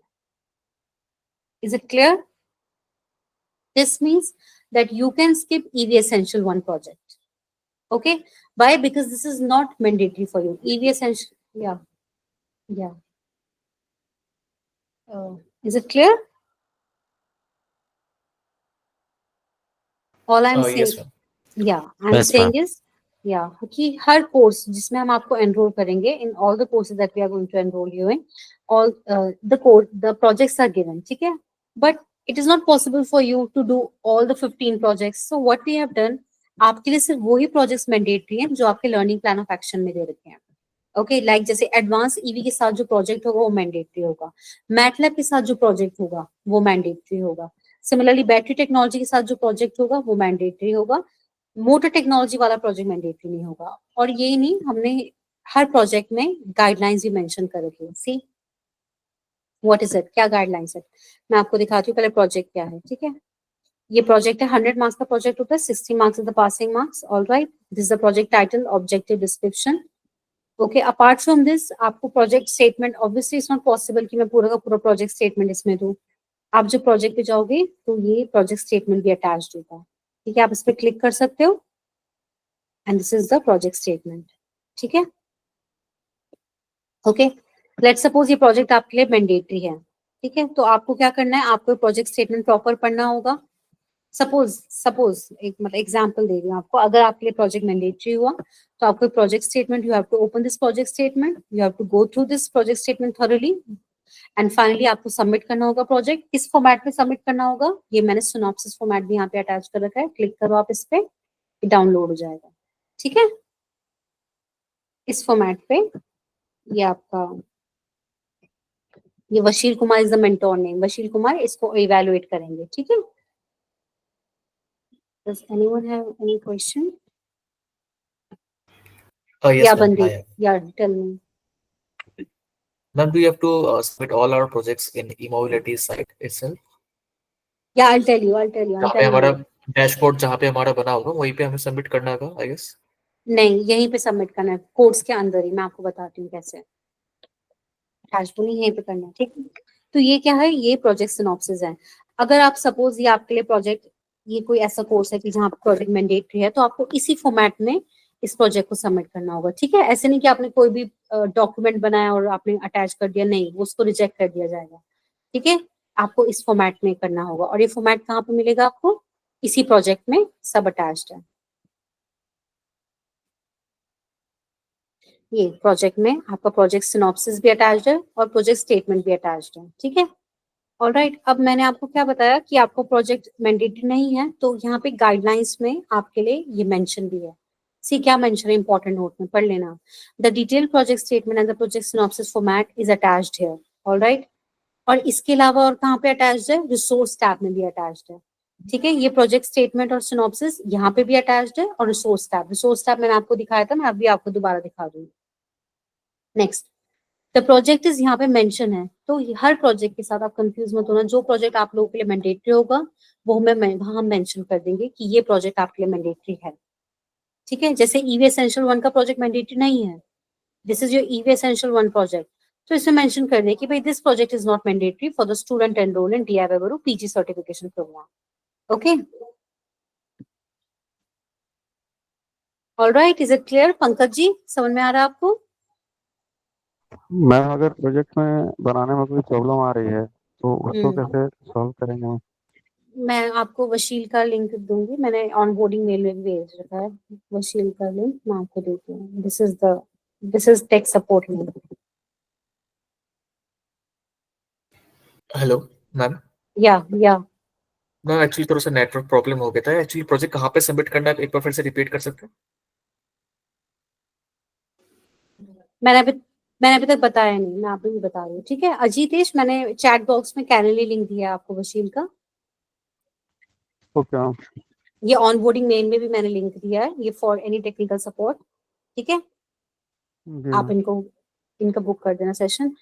Is it clear? This means that you can skip EV Essential 1 project. Okay, why? Because this is not mandatory for you. EV Essential, yeah. Is it clear? All I'm saying, Yes, ma'am. I'm Yes, saying ma'am. is, कि हर course जिसमें हम आपको enrol करेंगे, in all the courses that we are going to enroll you in, all the projects are given, ठीक है? But it is not possible for you to do all the 15 projects. So what we have done, आपके लिए सिर्फ वही projects mandatory हैं जो आपके learning plan of action में दे रखे हैं. ओके, लाइक जैसे एडवांस ईवी के साथ जो प्रोजेक्ट होगा वो मैंडेटरी होगा, मैटलैब के साथ जो प्रोजेक्ट होगा वो मैंडेटरी होगा, सिमिलरली बैटरी टेक्नोलॉजी के साथ जो प्रोजेक्ट होगा वो मैंडेटरी होगा, मोटर टेक्नोलॉजी वाला प्रोजेक्ट मैंडेटरी नहीं होगा. और ये नहीं, हमने हर प्रोजेक्ट में गाइडलाइंस भी मेंशन कर रखी है. सी व्हाट इज इट, क्या गाइडलाइंस है, मैं आपको दिखाती हूँ पहले प्रोजेक्ट क्या है. ठीक है, ये प्रोजेक्ट है, 100 मार्क्स का प्रोजेक्ट होता है, 60 marks is the passing marks. Alright, this is the project title, objective, description. Okay, apart from this आपको project statement, obviously it's not possible कि मैं पूरा का पूरा प्रोजेक्ट स्टेटमेंट इसमें दूं. आप जब प्रोजेक्ट पे जाओगे तो ये प्रोजेक्ट स्टेटमेंट भी अटैच्ड होगा. ठीक है, आप इस पे क्लिक कर सकते हो and this is the project statement. ठीक है, ओके, लेट्स सपोज ये प्रोजेक्ट आपके लिए मैंडेटरी है. ठीक है, तो आपको क्या करना है, आपको प्रोजेक्ट स्टेटमेंट प्रॉपर पढ़ना होगा. सपोज एक मतलब एग्जांपल दे रही हूँ आपको, अगर आपके लिए प्रोजेक्ट मैंडेटरी हुआ तो आपको project statement, you have to open this project statement, you have to go through this project statement thoroughly and finally आपको सबमिट करना होगा प्रोजेक्ट. किस फॉर्मेट में सबमिट करना होगा, ये मैंने सिनॉप्सिस फॉर्मेट भी यहाँ पे अटैच कर रखा है. क्लिक करो आप इस पे, डाउनलोड हो जाएगा. ठीक है, इस फॉर्मेट पे ये आपका, ये Vashil Kumar is the mentor name, Vashil Kumar इसको इवैल्यूएट करेंगे. ठीक है, does anyone have any question? Yes, Yeah, ma'am. Bandi, I have. yeah, tell me. Ma'am, do you have to submit all our projects in e-mobility site itself? Yeah, I'll tell you. I'm जहाँ पे telling हमारा you. Dashboard जहाँ पे हमारा बना होगा वहीं पे हमें सबमिट करना होगा, आई गेस. नहीं, यहीं पे सबमिट करना है, कोर्स के अंदर ही. मैं आपको बताती हूँ कैसे. डैशबोर्ड नहीं, यहीं पे करना है. ठीक है, तो ये क्या है, ये प्रोजेक्ट सिनॉप्सिस है. अगर आप सपोज ये आपके लिए प्रोजेक्ट, ये कोई ऐसा कोर्स है कि जहाँ प्रोजेक्ट मैंडेटरी है, तो आपको इसी फॉर्मेट में इस प्रोजेक्ट को सबमिट करना होगा. ठीक है, ऐसे नहीं कि आपने कोई भी डॉक्यूमेंट बनाया और आपने अटैच कर दिया, नहीं, उसको रिजेक्ट कर दिया जाएगा. ठीक है, आपको इस फॉर्मेट में करना होगा. और ये फॉर्मेट कहाँ पे मिलेगा आपको, इसी प्रोजेक्ट में सब अटैच्ड है. ये प्रोजेक्ट में आपका प्रोजेक्ट सिनॉप्सिस भी अटैच्ड है और प्रोजेक्ट स्टेटमेंट भी अटैच्ड है. ठीक है, ऑलराइट. अब मैंने आपको क्या बताया कि आपको प्रोजेक्ट मैंडेटरी नहीं है, तो यहाँ पे गाइडलाइंस में आपके लिए ये मेंशन भी है. सी क्या मेंशन है, इंपॉर्टेंट नोट में पढ़ लेना. The detail project statement and the project synopsis format is attached here. Alright, और इसके अलावा और कहाँ पे अटैच्ड है, रिसोर्स टैब में भी अटैच्ड है. ठीक है, ये प्रोजेक्ट स्टेटमेंट और सिनॉप्सिस यहाँ पे भी अटैच्ड है, और रिसोर्स टैब मैंने आपको दिखाया था, मैं अभी आपको दोबारा दिखा दूंगी. नेक्स्ट, द प्रोजेक्ट इज यहाँ पे मेंशन है, तो हर प्रोजेक्ट के साथ आप कंफ्यूज मत होना. जो प्रोजेक्ट आप लोगों के लिए मैंडेटरी होगा वो हम मेंशन कर देंगे कि ये प्रोजेक्ट आपके लिए मैंडेटरी है. ठीक है, जैसे ईवी एसेंशियल 1 का प्रोजेक्ट मैंडेटरी नहीं है, this is your EV essential 1 project, तो इसमें मेंशन कर दें कि भाई this project is not mandatory for the student enrol in DIY guru PG certification programme. Okay, alright, is it clear? Pankaj ji, समझ में आ रहा है आपको? मैम अगर प्रोजेक्ट में बनाने में कोई प्रॉब्लम आ रही है तो उसको कैसे सॉल्व करेंगे? मैं आपको वशील का लिंक दूंगी, मैंने ऑनबोर्डिंग मेल में भी भेज रखा है वशील का लिंक, मैं आपको देती हूँ. This is tech support link. Hello ma'am. Yeah ma'am actually थोड़ा सा नेटवर्क प्रॉब्लम हो गया था. एक्चुअली प्रोजेक्ट कहाँ पे सबमिट करना है, एक बार फिर से रिपीट कर सकते हैं? मैंने अभी तक बताया नहीं, मैं आपको भी बता रही हूँ. ठीक है, अजीतेश, मैंने चैट बॉक्स में कैनली लिंक दिया है आपको वशील का. Okay ma'am. ये ऑनबोर्डिंग मेल में भी मैंने लिंक दिया है, ये फॉर एनी टेक्निकल सपोर्ट. ठीक है, जी आप इनका बुक कर देना सेशन.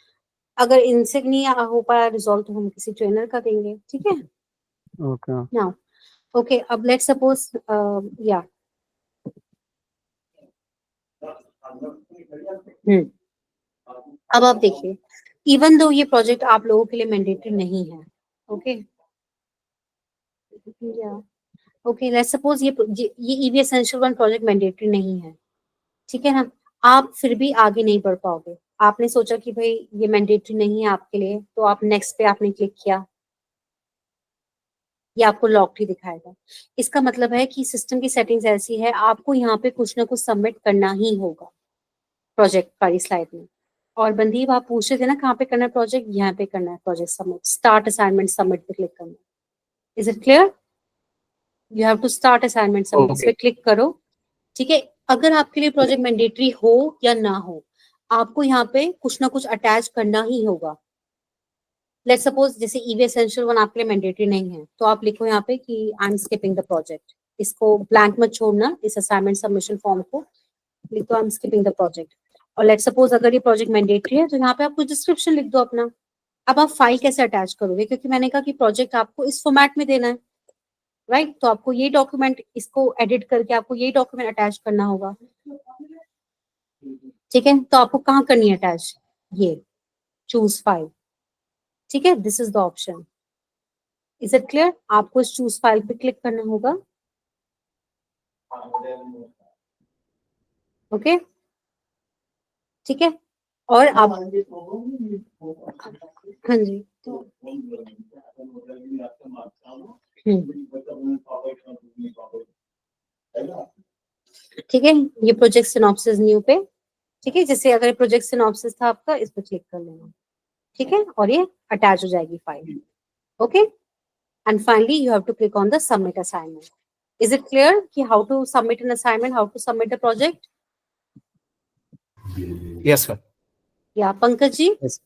अगर इनसे नहीं हो पाया रिजॉल्व तो हम किसी ट्रेनर का देंगे. ठीक है, ओके मैम. नाउ ओके, अब लेट्स सपोज या अब आप देखिए, इवन दो ये प्रोजेक्ट आप लोगों के लिए मैंडेटरी नहीं है. ओके, या ओके, लेट्स सपोज ये ईवी एसेंशियल 1 प्रोजेक्ट मैंडेटरी नहीं है, ठीक है ना। आप फिर भी आगे नहीं बढ़ पाओगे। आपने सोचा कि भाई ये मैंडेटरी नहीं है आपके लिए, तो आप नेक्स्ट पे आपने क्लिक किया, ये आपको लॉक्ड ही दिखाएगा। इसका मतलब है कि सिस्टम की सेटिंग्स ऐसी है, आपको यहाँ पे कुछ ना कुछ सबमिट करना ही होगा प्रोजेक्ट वाली स्लाइड में। और बंदीप आप पूछ रहे थे ना कहाँ पे करना है प्रोजेक्ट, यहाँ पे करना है project submit, start assignment submit पे क्लिक करना है। Is it clear? You have to start assignment submit, इस पे क्लिक करो, ठीक है। अगर आपके लिए प्रोजेक्ट मैंडेटरी हो या ना हो, आपको यहाँ पे कुछ ना कुछ अटैच करना ही होगा। लेट्स सपोज जैसे ईवी एसेंशियल 1 आपके लिए मैंडेटरी नहीं है, तो आप लिखो यहाँ पे कि I am skipping the project. इसको ब्लैंक मत छोड़ना, इस असाइनमेंट सबमिशन फॉर्म को लिखो I am skipping the project. और लेट्स सपोज अगर ये प्रोजेक्ट मैंडेटरी है, तो यहाँ पे आप कुछ डिस्क्रिप्शन लिख दो अपना। अब आप फाइल कैसे अटैच करोगे, क्योंकि मैंने कहा कि प्रोजेक्ट आपको इस फॉर्मेट में देना है, राइट। तो आपको ये डॉक्यूमेंट, इसको एडिट करके आपको ये डॉक्यूमेंट अटैच करना होगा, ठीक है। तो आपको कहाँ करनी है अटैच, ये चूज फाइल, ठीक है। This is the option. Is it clear? आपको इस चूज फाइल पे क्लिक करना होगा, ओके, ठीक है। और आप, हाँ जी, ठीक है। ये प्रोजेक्ट सिनॉप्सिस न्यू पे, ठीक है। जैसे अगर प्रोजेक्ट सिनॉप्सिस था आपका, इस पर क्लिक कर लेना, ठीक है। और ये अटैच हो जाएगी file, okay. And finally you have to click on the submit assignment. Is it clear कि how to submit an assignment, how to submit the project? Yes ma'am. या पंकज जी? Yes.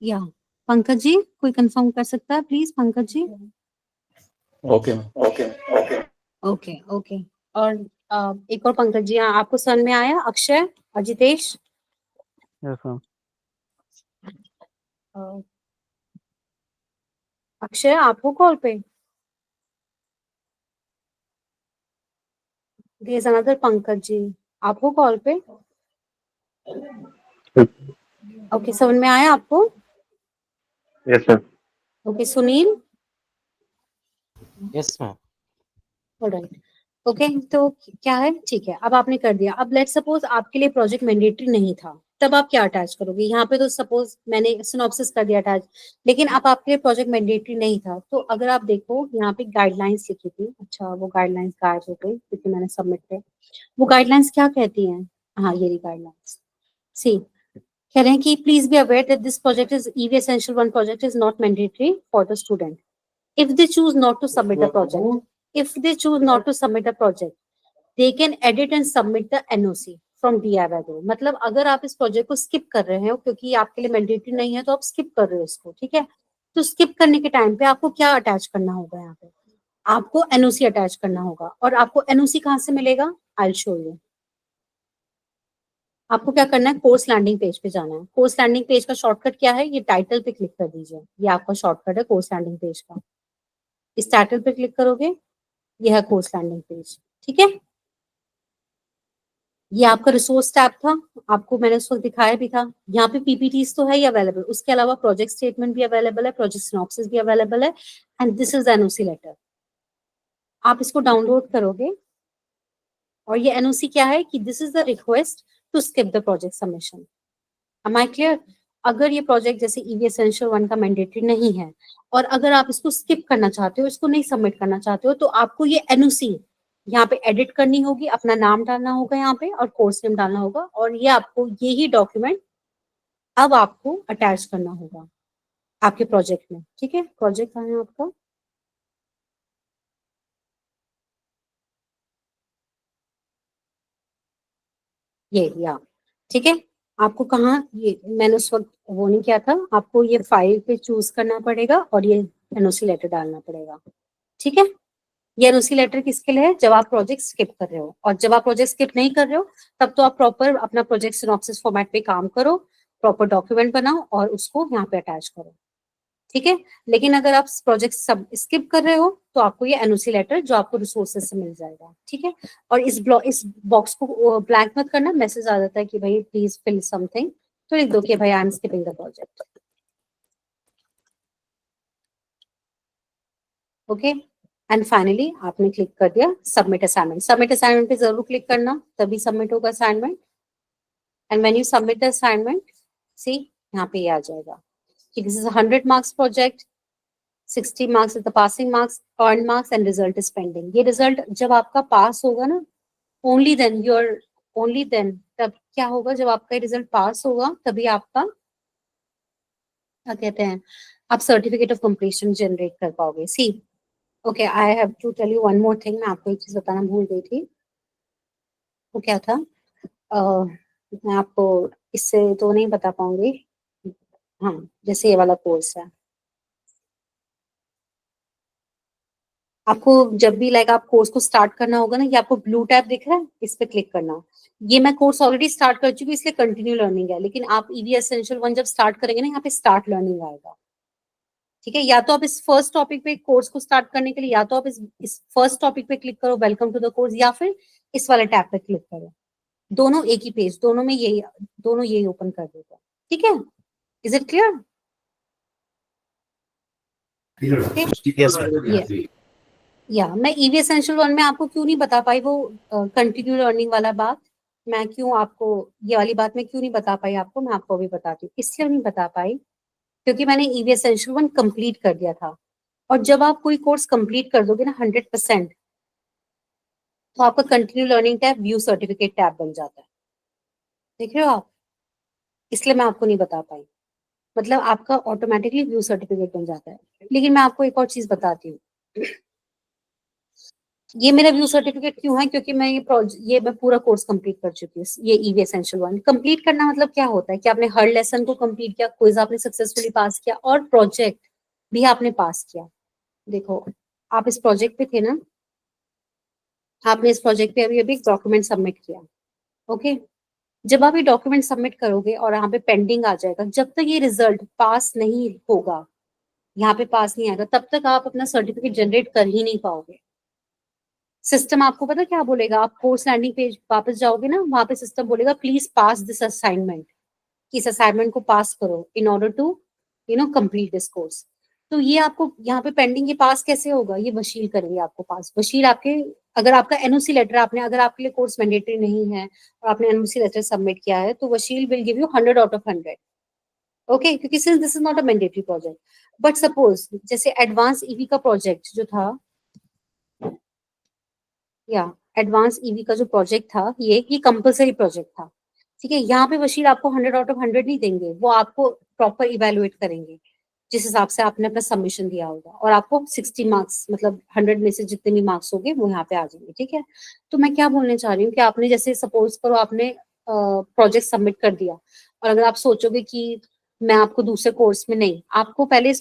या पंकज जी कोई कंफर्म कर सकता है please, Pankaj ji? Okay okay okay. और एक और पंकज जी, हाँ, आपको समझ में आया? Akshay, Ajitesh, yes ma'am. अक्षय आपको कॉल पे, there is another Pankaj ji, आपको कॉल पे? ओके, समझ में आया आपको? Yes, sir. Okay, Sunil? Yes ma'am. Alright, okay. तो क्या है, ठीक है, अब आपने कर दिया। अब लेट्स सपोज आपके लिए प्रोजेक्ट मैंडेटरी नहीं था, तब आप क्या अटैच करोगे? यहाँ पे तो सपोज मैंने सिनॉप्सिस कर दिया अटैच, लेकिन अब आपके लिए प्रोजेक्ट मैंडेटरी नहीं था, तो अगर आप देखो यहाँ पे गाइडलाइंस लिखी थी, अच्छा वो गाइडलाइंस गायब हो गई क्योंकि मैंने सबमिट पे। वो गाइडलाइंस क्या कहती हैं? हाँ, ये रही गाइडलाइंस, सी, कह रहे हैं कि please be aware that this project is EV essential 1 project is not mandatory for the student. If they choose not to submit a project, if they choose not to submit a project, they can edit and submit the NOC from DIY। मतलब अगर आप इस project को skip कर रहे हो क्योंकि ये आपके लिए मैंडेटरी नहीं है, तो आप स्किप कर रहे हो इसको, ठीक है। तो स्किप करने के टाइम पे आपको क्या अटैच करना होगा? यहाँ पे आपको NOC अटैच करना होगा। और आपको NOC कहाँ से मिलेगा? I'll show you। आपको क्या करना है, कोर्स लैंडिंग पेज पे जाना है। कोर्स लैंडिंग पेज का शॉर्टकट क्या है? ये टाइटल पे क्लिक कर दीजिए, ये आपका शॉर्टकट है कोर्स लैंडिंग पेज का। इस टाइटल पे क्लिक करोगे, यह है कोर्स लैंडिंग पेज, ठीक है। ये आपका रिसोर्स टैब था, आपको मैंने उस वक्त दिखाया भी था। यहाँ पे पीपीटीज तो है ही अवेलेबल, उसके अलावा प्रोजेक्ट स्टेटमेंट भी अवेलेबल है, प्रोजेक्ट सिनॉप्सिस भी अवेलेबल है, and this is NOC letter. आप इसको डाउनलोड करोगे, और ये एनओसी क्या है कि this is the request to skip the project submission. Am I clear? अगर ये प्रोजेक्ट जैसे ईवी एसेंशियल 1 का मैंडेटरी नहीं है, और अगर आप इसको स्किप करना चाहते हो, इसको नहीं सबमिट करना चाहते हो, तो आपको ये एनओसी यहाँ पे एडिट करनी होगी, अपना नाम डालना होगा यहाँ पे और कोर्स नेम डालना होगा, और ये आपको यही डॉक्यूमेंट अब आपको अटैच करना होगा आपके प्रोजेक्ट में, ठीक है। प्रोजेक्ट कहाँ है आपका? ये या, ठीक है। आपको कहाँ, ये मैंने उस वक्त वो नहीं किया था, आपको ये फाइल पे चूज करना पड़ेगा और ये एनओसी लेटर डालना पड़ेगा, ठीक है। ये एनओसी लेटर किसके लिए है? जब आप प्रोजेक्ट स्किप कर रहे हो। और जब आप प्रोजेक्ट स्किप नहीं कर रहे हो, तब तो आप प्रॉपर अपना प्रोजेक्ट सिनॉप्सिस फॉर्मेट पे काम करो, प्रॉपर डॉक्यूमेंट बनाओ और उसको यहाँ पे अटैच करो, ठीक है। लेकिन अगर आप प्रोजेक्ट सब स्किप कर रहे हो, तो आपको ये एनओसी लेटर जो आपको रिसोर्सेज से मिल जाएगा, ठीक है। और इस बॉक्स को ब्लैंक मत करना, मैसेज आ जाता है कि भाई प्लीज फिल समथिंग, तो लिख दो कि भाई I am skipping the project. Okay, and finally आपने क्लिक कर दिया सबमिट असाइनमेंट। सबमिट असाइनमेंट पे जरूर क्लिक करना, तभी सबमिट होगा assignment. And when you submit the assignment, see यहाँ पे ये आ जाएगा कि this is 100 marks project, 60 marks is the passing marks, earn marks and result is pending. ये रिजल्ट जब आपका पास होगा ना, ओनली देन तब क्या होगा, जब आपका रिजल्ट पास होगा तभी आपका क्या कहते हैं, आप सर्टिफिकेट ऑफ कंप्लीशन जनरेट कर पाओगे। See okay, I have to tell you one more thing, मैं आपको एक चीज बताना भूल गई थी। वो क्या था, मैं आपको इससे तो नहीं बता पाऊंगी। हाँ, जैसे ये वाला कोर्स है, आपको जब भी लाइक आप कोर्स को स्टार्ट करना होगा ना, ये आपको ब्लू टैब दिख रहा है, इस पे क्लिक करना। ये मैं कोर्स ऑलरेडी स्टार्ट कर चुकी हूँ, इसलिए कंटिन्यू लर्निंग है, लेकिन आप ईवी एसेंशियल 1 जब स्टार्ट करेंगे ना, यहाँ पे स्टार्ट लर्निंग आएगा। ठीक है, या तो आप इस फर्स्ट टॉपिक पे कोर्स को स्टार्ट करने के लिए, या तो आप इस फर्स्ट टॉपिक पे क्लिक करो, वेलकम टू द कोर्स, या फिर इस वाले टैब पे क्लिक करो। दोनों एक ही पेज, दोनों में यही, दोनों यही ओपन कर देगा। ठीक है, इज इट क्लियर? या मैं ईवी एसेंशियल 1 में आपको क्यों नहीं बता पाई वो कंटिन्यू लर्निंग वाला बात, मैं क्यों आपको ये वाली बात मैं क्यों नहीं बता पाई आपको, मैं आपको अभी बताती हूँ। इसलिए नहीं बता पाई क्योंकि मैंने ईवी एसेंशियल 1 कंप्लीट कर दिया था, और जब आप कोई कोर्स कंप्लीट कर दोगे ना 100%, तो आपका continue learning tab view certificate tab बन जाता है। देख रहे हो आप, इसलिए मैं आपको नहीं बता पाई, मतलब आपका ऑटोमेटिकली व्यू सर्टिफिकेट बन जाता है। लेकिन मैं आपको एक और चीज बताती हूँ, ये मेरा व्यू सर्टिफिकेट क्यों है, क्योंकि मैं ये मैं पूरा कोर्स कंप्लीट कर चुकी हूँ। ये ईवी एसेंशियल 1 कंप्लीट करना मतलब क्या होता है कि आपने हर लेसन को कंप्लीट किया, क्विज आपने सक्सेसफुली पास किया, और प्रोजेक्ट भी आपने पास किया। देखो, आप इस प्रोजेक्ट पे थे ना, आपने इस प्रोजेक्ट पे अभी अभी एक डॉक्यूमेंट सबमिट किया। ओके, जब आप ये डॉक्यूमेंट सबमिट करोगे और यहाँ पे पेंडिंग आ जाएगा, जब तक ये रिजल्ट पास नहीं होगा, यहाँ पे पास नहीं आएगा, तब तक आप अपना सर्टिफिकेट जनरेट कर ही नहीं पाओगे। सिस्टम आपको पता क्या बोलेगा, आप कोर्स लैंडिंग पेज वापस जाओगे ना, वहां पे सिस्टम बोलेगा प्लीज पास दिस असाइनमेंट, कि इस असाइनमेंट को पास करो in order to complete this course. तो ये आपको यहाँ पे पेंडिंग, ये पास कैसे होगा, ये वशील करेंगे आपको पास। वशील आपके, अगर आपका एनओसी लेटर आपने, अगर आपके लिए कोर्स मैंडेटरी नहीं है और आपने एनओसी लेटर सबमिट किया है, तो Vashil will give you 100 out of 100। Okay, क्योंकि since this is not a mandatory project. But suppose जैसे एडवांस ईवी का प्रोजेक्ट जो था, या एडवांस ईवी का जो प्रोजेक्ट था, ये कंपलसरी प्रोजेक्ट था। ठीक है, यहाँ पे वशील आपको 100 आउट ऑफ 100 नहीं देंगे, वो आपको प्रॉपर इवेलुएट करेंगे जिस हिसाब से आपने अपना सबमिशन दिया होगा, और आपको 60 मार्क्स, मतलब 100 में से जितने भी मार्क्स होंगे वो यहाँ पे आ जाएंगे। ठीक है, तो मैं क्या बोलने चाह रही हूँ कि आपने जैसे सपोज करो आपने प्रोजेक्ट सबमिट कर दिया, और अगर आप सोचोगे कि मैं आपको दूसरे कोर्स में, नहीं, आपको पहले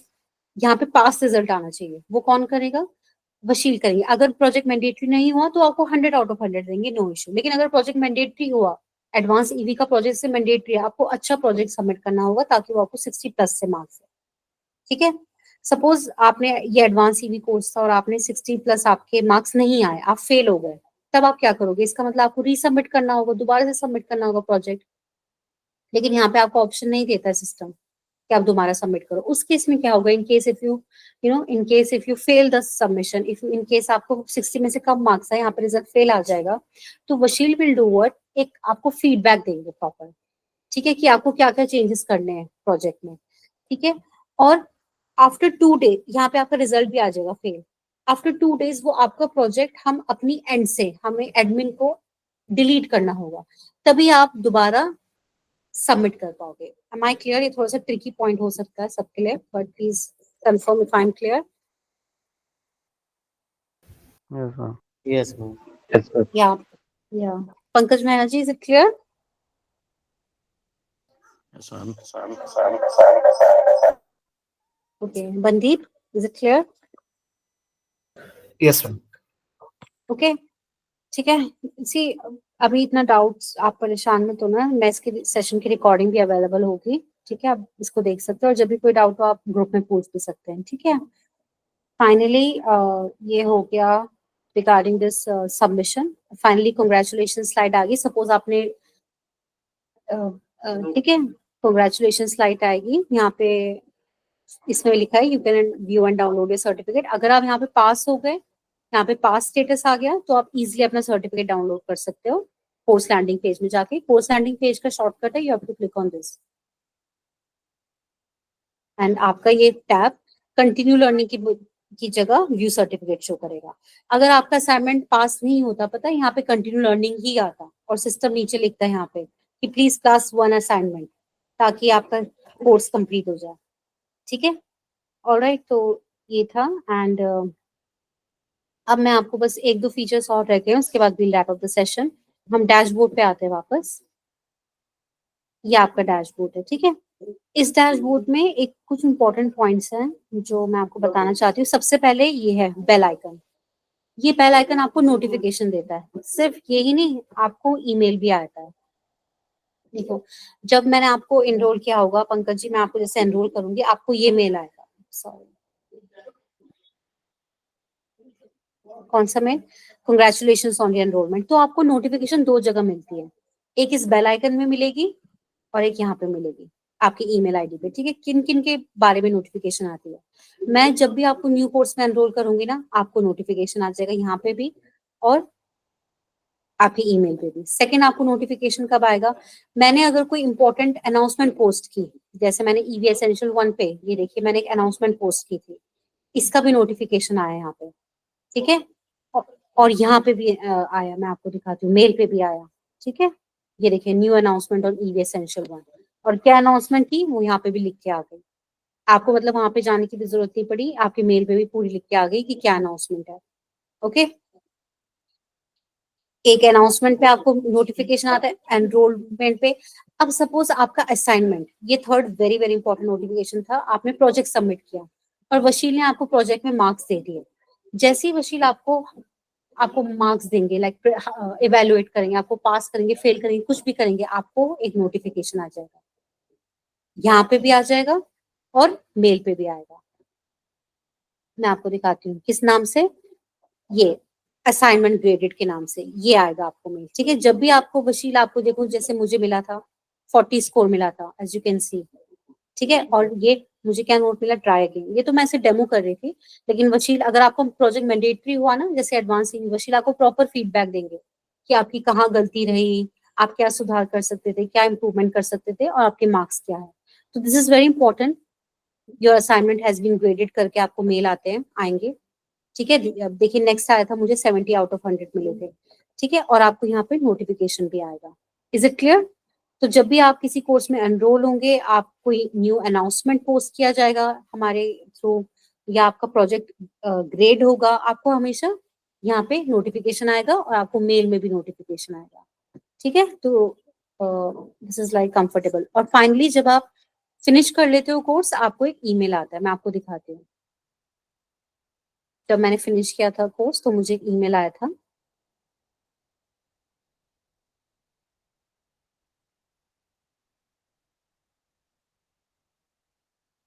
यहाँ पे पास रिजल्ट आना चाहिए, वो कौन करेगा, वशील करेंगे। अगर प्रोजेक्ट मैंडेटरी नहीं हुआ तो आपको 100 आउट ऑफ 100 देंगे, नो इशू। लेकिन अगर प्रोजेक्ट मैंडेटरी हुआ, एडवांस ईवी का प्रोजेक्ट से मैंडेटरी है, आपको अच्छा प्रोजेक्ट सबमिट करना होगा ताकि वो आपको 60 प्लस से मार्क्स है। ठीक है, सपोज आपने ये एडवांस ईवी कोर्स था और आपने 60 प्लस आपके मार्क्स नहीं आए, आप फेल हो गए, तब आप क्या करोगे, इसका मतलब आपको रीसबमिट करना होगा, दोबारा से सबमिट करना होगा प्रोजेक्ट। लेकिन यहाँ पे आपको ऑप्शन नहीं देता है सिस्टम कि आप दोबारा सबमिट करो। उस केस में क्या होगा, in case if you fail the submission, if in case आपको 60 में से कम मार्क्स है, यहाँ पे रिजल्ट फेल आ जाएगा, तो वशील विल डू व्हाट, एक आपको फीडबैक देंगे प्रॉपर। ठीक है, कि आपको क्या क्या चेंजेस करने हैं प्रोजेक्ट में। ठीक है, और आफ्टर 2 डे यहाँ पे आपका रिजल्ट भी आ जाएगा फेल। आफ्टर 2 डेज वो आपका प्रोजेक्ट हम अपनी एंड से, हमें एडमिन को डिलीट करना होगा, तभी आप दोबारा सबमिट कर पाओगे। Am I clear? ये थोड़ा सा ट्रिकी पॉइंट हो सकता है सबके लिए, but please confirm if I am clear. Yes, sir. Yes, ma'am. Yes, sir. या Pankaj Mehra ji, is it clear? Yes, ma'am. Okay, Bandeep, is it clear? Yes, ma'am. Okay, ठीक है। सी अभी इतना डाउट्स, आप परेशान मत होना, मैं इसके सेशन की रिकॉर्डिंग भी अवेलेबल होगी। ठीक है, आप इसको देख सकते हो, और जब भी कोई डाउट हो आप ग्रुप में पूछ भी सकते हैं। ठीक है, फाइनली ये हो गया regarding this submission. Finally congratulation slide आ गई। सपोज आपने ठीक है, कांग्रेचुलेशन स्लाइड आएगी यहाँ पे, इसमें लिखा है you can view and download your certificate. अगर आप यहाँ पे पास हो गए, यहाँ पे पास स्टेटस आ गया, तो आप इजीली अपना सर्टिफिकेट डाउनलोड कर सकते हो कोर्स लैंडिंग पेज में जाके। कोर्स लैंडिंग पेज का शॉर्टकट है, you have to click on this and आपका ये टैब कंटिन्यू लर्निंग की जगह व्यू सर्टिफिकेट शो करेगा। अगर आपका असाइनमेंट पास नहीं होता, पता है यहाँ पे कंटिन्यू लर्निंग ही आता और सिस्टम नीचे लिखता है यहाँ पे कि प्लीज क्लास 1 असाइनमेंट, ताकि आपका कोर्स कंप्लीट हो जाए। ठीक है, ऑलराइट, तो ये था। एंड अब मैं आपको बस एक दो फीचर्स और रह गए हैं, उसके बाद will wrap up the session. हम डैशबोर्ड पे आते हैं वापस। ये आपका डैशबोर्ड है, ठीक है। इस डैशबोर्ड में एक कुछ इंपॉर्टेंट पॉइंट्स हैं जो मैं आपको बताना चाहती हूँ। सबसे पहले ये है बेल आइकन। ये बेल आइकन आपको नोटिफिकेशन देता है। सिर्फ यही नहीं, आपको ईमेल भी आता है। देखो, जब मैंने आपको एनरोल किया होगा, पंकज जी, मैं आपको जैसे एनरोल करूंगी, आपको ये मेल आएगा। सॉरी, कौन सा mail? Congratulation on your enrollment. तो आपको नोटिफिकेशन दो जगह मिलती है, एक इस बेल आइकन में मिलेगी और एक यहाँ पे मिलेगी आपकी ईमेल आईडी पे। ठीक है, किन किन के बारे में नोटिफिकेशन आती है? मैं जब भी आपको न्यू कोर्स में एनरोल करूंगी ना, आपको नोटिफिकेशन आ जाएगा यहाँ पे भी और आपकी ईमेल पे भी। सेकंड, आपको नोटिफिकेशन कब आएगा? मैंने अगर कोई इंपॉर्टेंट अनाउंसमेंट पोस्ट की, जैसे मैंने ईवी एसेंशियल 1 पे, ये देखिए मैंने एक अनाउंसमेंट पोस्ट की थी, इसका भी नोटिफिकेशन आया यहाँ पे। ठीक है, और यहाँ पे भी आया, मैं आपको दिखाती हूँ, मेल पे भी आया। ठीक है, ये देखिए new announcement on EV essential 1, और क्या अनाउंसमेंट की वो यहाँ पे भी लिख के आ गई। आपको मतलब वहां पे जाने की भी जरूरत नहीं पड़ी, आपके मेल पे भी पूरी लिख के आ गई कि क्या अनाउंसमेंट है। ओके, एक अनाउंसमेंट पे आपको नोटिफिकेशन आता है, एनरोलमेंट पे। अब सपोज आपका असाइनमेंट, ये third very very important notification था, आपने प्रोजेक्ट सबमिट किया और वशील ने आपको प्रोजेक्ट में मार्क्स दे दिए। जैसे ही वशील आपको आपको मार्क्स देंगे, लाइक इवेलुएट करेंगे, आपको पास करेंगे, फेल करेंगे, कुछ भी करेंगे, आपको एक नोटिफिकेशन आ जाएगा। यहाँ पे भी आ जाएगा और मेल पे भी आएगा। मैं आपको दिखाती हूँ किस नाम से, ये असाइनमेंट ग्रेडेड के नाम से ये आएगा आपको मेल। ठीक है, जब भी आपको वशील, आपको देखो जैसे मुझे मिला था 40 स्कोर मिला था, एज यू कैन सी। ठीक है, और ये मुझे क्या नोट मिला? Try again. ये तो मैं ऐसे डेमो कर रही थी, लेकिन वशील, अगर आपको प्रोजेक्ट मैंडेटरी हुआ ना, जैसे एडवांस, वशील आपको प्रॉपर फीडबैक देंगे कि आपकी कहाँ गलती रही, आप क्या सुधार कर सकते थे, क्या इंप्रूवमेंट कर सकते थे, और आपके मार्क्स क्या है। तो this is very important. Your assignment has been graded करके आपको मेल आते हैं, आएंगे। ठीक है, अब देखिए नेक्स्ट आया था, मुझे 70 आउट ऑफ 100 मिले थे। ठीक है, और आपको यहाँ पे नोटिफिकेशन भी आएगा। Is it clear? तो जब भी आप किसी कोर्स में एनरोल होंगे, आप कोई न्यू अनाउंसमेंट पोस्ट किया जाएगा हमारे थ्रू, या आपका प्रोजेक्ट ग्रेड होगा, आपको हमेशा यहाँ पे नोटिफिकेशन आएगा और आपको मेल में भी नोटिफिकेशन आएगा। ठीक है, तो दिस इज लाइक कंफर्टेबल। और फाइनली जब आप फिनिश कर लेते हो कोर्स, आपको एक ईमेल आता है, मैं आपको दिखाती हूँ। जब मैंने फिनिश किया था कोर्स, तो मुझे एक ईमेल आया था।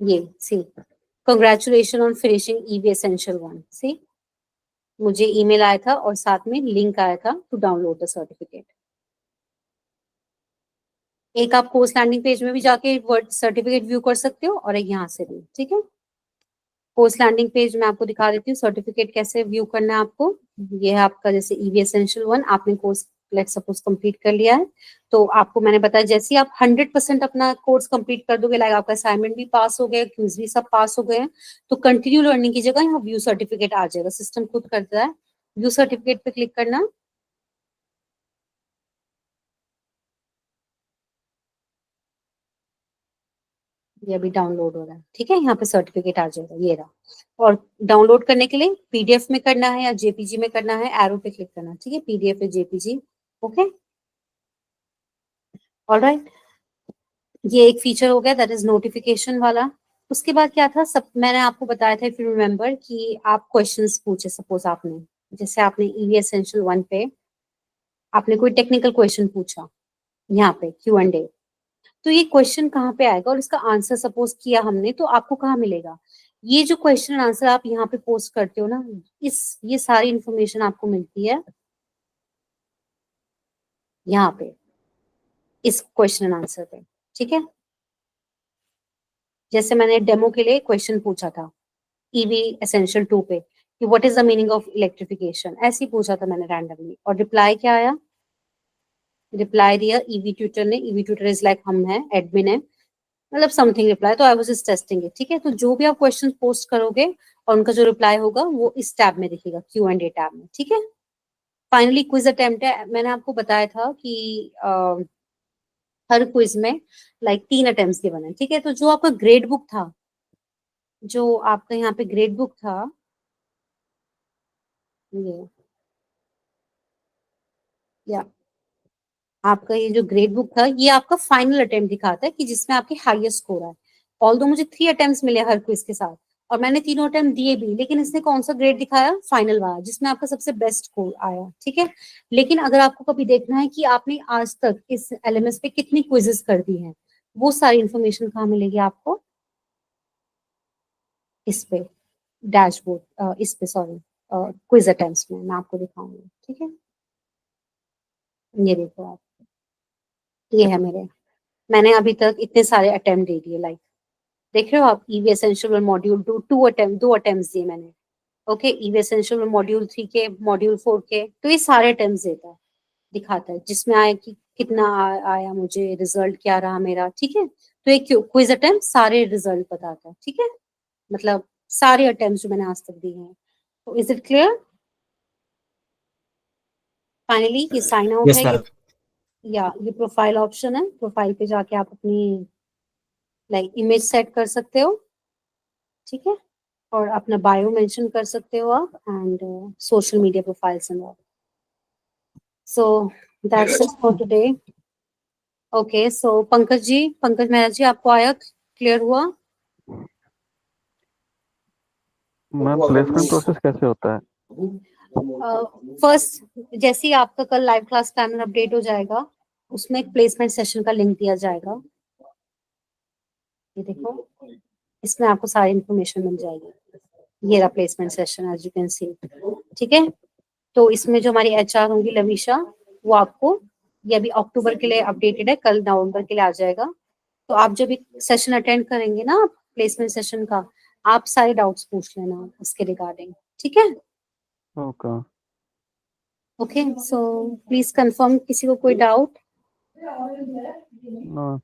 ये see, congratulation on finishing EV essential 1। See, मुझे ईमेल आया था और साथ में लिंक आया था टू डाउनलोड द सर्टिफिकेट। एक आप कोर्स लैंडिंग पेज में भी जाके वर्ड सर्टिफिकेट व्यू कर सकते हो, और एक यहाँ से भी। ठीक है, कोर्स लैंडिंग पेज में आपको दिखा देती हूँ सर्टिफिकेट कैसे व्यू करना है आपको। ये है आपका, जैसे ईवी एसेंशियल 1 आपने कोर्स लेट सपोज कंप्लीट कर लिया है, तो आपको मैंने बताया जैसे ही आप 100% अपना कोर्स कंप्लीट कर दोगे, लाइक आपका असाइनमेंट भी पास हो गया, क्विज भी सब पास हो गए हैं, तो कंटिन्यू लर्निंग की जगह यहाँ व्यू सर्टिफिकेट आ जाएगा। सिस्टम खुद करता है। व्यू सर्टिफिकेट पे क्लिक करना। ये अभी डाउनलोड हो रहा है। ठीक है, यहाँ पे सर्टिफिकेट आ जाएगा, ये रहा। और डाउनलोड करने के लिए पीडीएफ में करना है या जेपीजी में करना है, एरो पे क्लिक करना। ठीक है, पीडीएफ या जेपीजी। ओके, ऑलराइट, ये एक फीचर हो गया, दैट इज नोटिफिकेशन वाला। उसके बाद क्या था, सब मैंने आपको बताया था, इफ यू रिमेम्बर, कि आप क्वेश्चंस पूछे। सपोज आपने, जैसे आपने ईवी एसेंशियल 1 पे आपने कोई टेक्निकल क्वेश्चन पूछा, यहाँ पे Q&A, तो ये क्वेश्चन कहाँ पे आएगा और इसका आंसर सपोज किया हमने, तो आपको कहाँ मिलेगा? ये जो क्वेश्चन आंसर आप यहाँ पे पोस्ट करते हो ना, ये सारी इंफॉर्मेशन आपको मिलती है यहाँ पे, इस क्वेश्चन आंसर पे। ठीक है, जैसे मैंने डेमो के लिए क्वेश्चन पूछा था ईवी एसेंशियल 2 पे कि what is the meaning of electrification, ऐसे ही पूछा था मैंने रैंडमली, और रिप्लाई क्या आया, रिप्लाई दिया ईवी ट्यूटर ने, ईवी ट्यूटर इज लाइक हम है, एडमिन है, मतलब समथिंग रिप्लाई, तो I was just testing it, ठीक है। तो जो भी आप क्वेश्चन पोस्ट करोगे और उनका जो रिप्लाई होगा वो इस टैब में दिखेगा, Q&A टैब में, ठीक है। फाइनली क्विज अटेम्प्ट है, मैंने आपको बताया था कि हर क्विज में लाइक 3 अटेम्प्ट्स गिवन है, ठीक है। तो जो आपका ग्रेड बुक था, जो आपका यहाँ पे ग्रेड बुक था, ये या आपका ये जो ग्रेड बुक था, ये आपका फाइनल अटेम्प्ट दिखाता है कि जिसमें आपके हाईएस्ट स्कोर है। ऑल्दो मुझे 3 अटेम्प्ट्स मिले हर क्विज के साथ और मैंने तीनों अटेम्प्ट दिए भी, लेकिन इसने कौन सा ग्रेड दिखाया, फाइनल वाला, जिसमें आपका सबसे बेस्ट स्कोर आया, ठीक है। लेकिन अगर आपको कभी देखना है कि आपने आज तक इस LMS पे कितनी क्विजेस कर दी हैं, वो सारी इंफॉर्मेशन कहाँ मिलेगी आपको, इस पे डैशबोर्ड, इस पे सॉरी क्विज अटेम्प्ट्स में मैं आपको दिखाऊंगी, ठीक है। ये देखो आप, ये है मेरे, मैंने अभी तक इतने सारे अटेम्प्ट दे दिए, लाइक देख रहे हो आप, ईवी एसेंशियल मॉड्यूल 2 दो अटेम्प्ट्स दिए मैंने, ओके। ईवी एसेंशियल मॉड्यूल 3 के, मॉड्यूल 4 के, तो ये सारे अटेम्प्ट्स देता है, दिखाता है, जिसमें आया कि कितना आया मुझे, रिजल्ट क्या रहा मेरा, ठीक है। तो एक क्विज अटेम्प्ट सारे रिजल्ट बताता है, ठीक है, मतलब सारे अटेम्प्ट्स जो मैंने आज तक दिए हैं। तो इज इट क्लियर? फाइनली ये साइन आउट Yes, है, ma'am. ये प्रोफाइल ऑप्शन है, प्रोफाइल पे जाके आप अपनी लाइक इमेज सेट कर सकते हो, ठीक है, और अपना बायो मेंशन कर सकते हो आप, and social media profiles and all. So that's it for today. Okay, so Pankaj Mehra ji, आपको आया, क्लियर हुआ? मैम प्लेसमेंट प्रोसेस कैसे होता है? फर्स्ट जैसे ही आपका कल लाइव क्लास प्लानर अपडेट हो जाएगा, उसमें एक प्लेसमेंट सेशन का लिंक दिया जाएगा, ये देखो, इसमें आपको सारी इंफॉर्मेशन मिल जाएगी। ये रहा placement session, as you can see, ठीक है। तो इसमें जो हमारी HR होंगी लविशा, वो आपको, ये अभी अक्टूबर के लिए अपडेटेड है, कल नवंबर के लिए आ जाएगा। तो आप जब भी सेशन अटेंड करेंगे ना प्लेसमेंट सेशन का, आप सारे डाउट्स पूछ लेना उसके रिगार्डिंग, ठीक है। Okay. Okay, so please confirm, किसी को कोई doubt? No.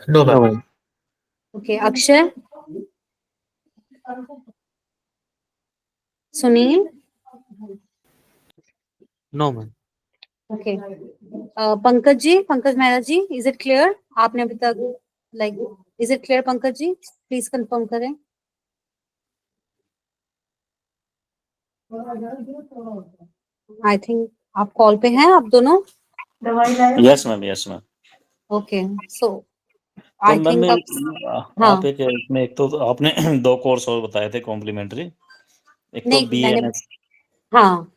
No, ma'am. Okay, Akshay, Sunil, No, ma'am. Okay, Pankaj Mehra ji, is it clear? आपने अभी तक like, is it clear Pankaj ji? Please confirm करें। आई थिंक आप कॉल पे हैं आप दोनों। Yes ma'am, yes ma'am. Okay, so तो आई मैम थिंक आप एक इसमें, एक तो आपने 2 कोर्स और बताए थे कॉम्प्लीमेंट्री, एक तो नहीं, मैंने, BNS, हाँ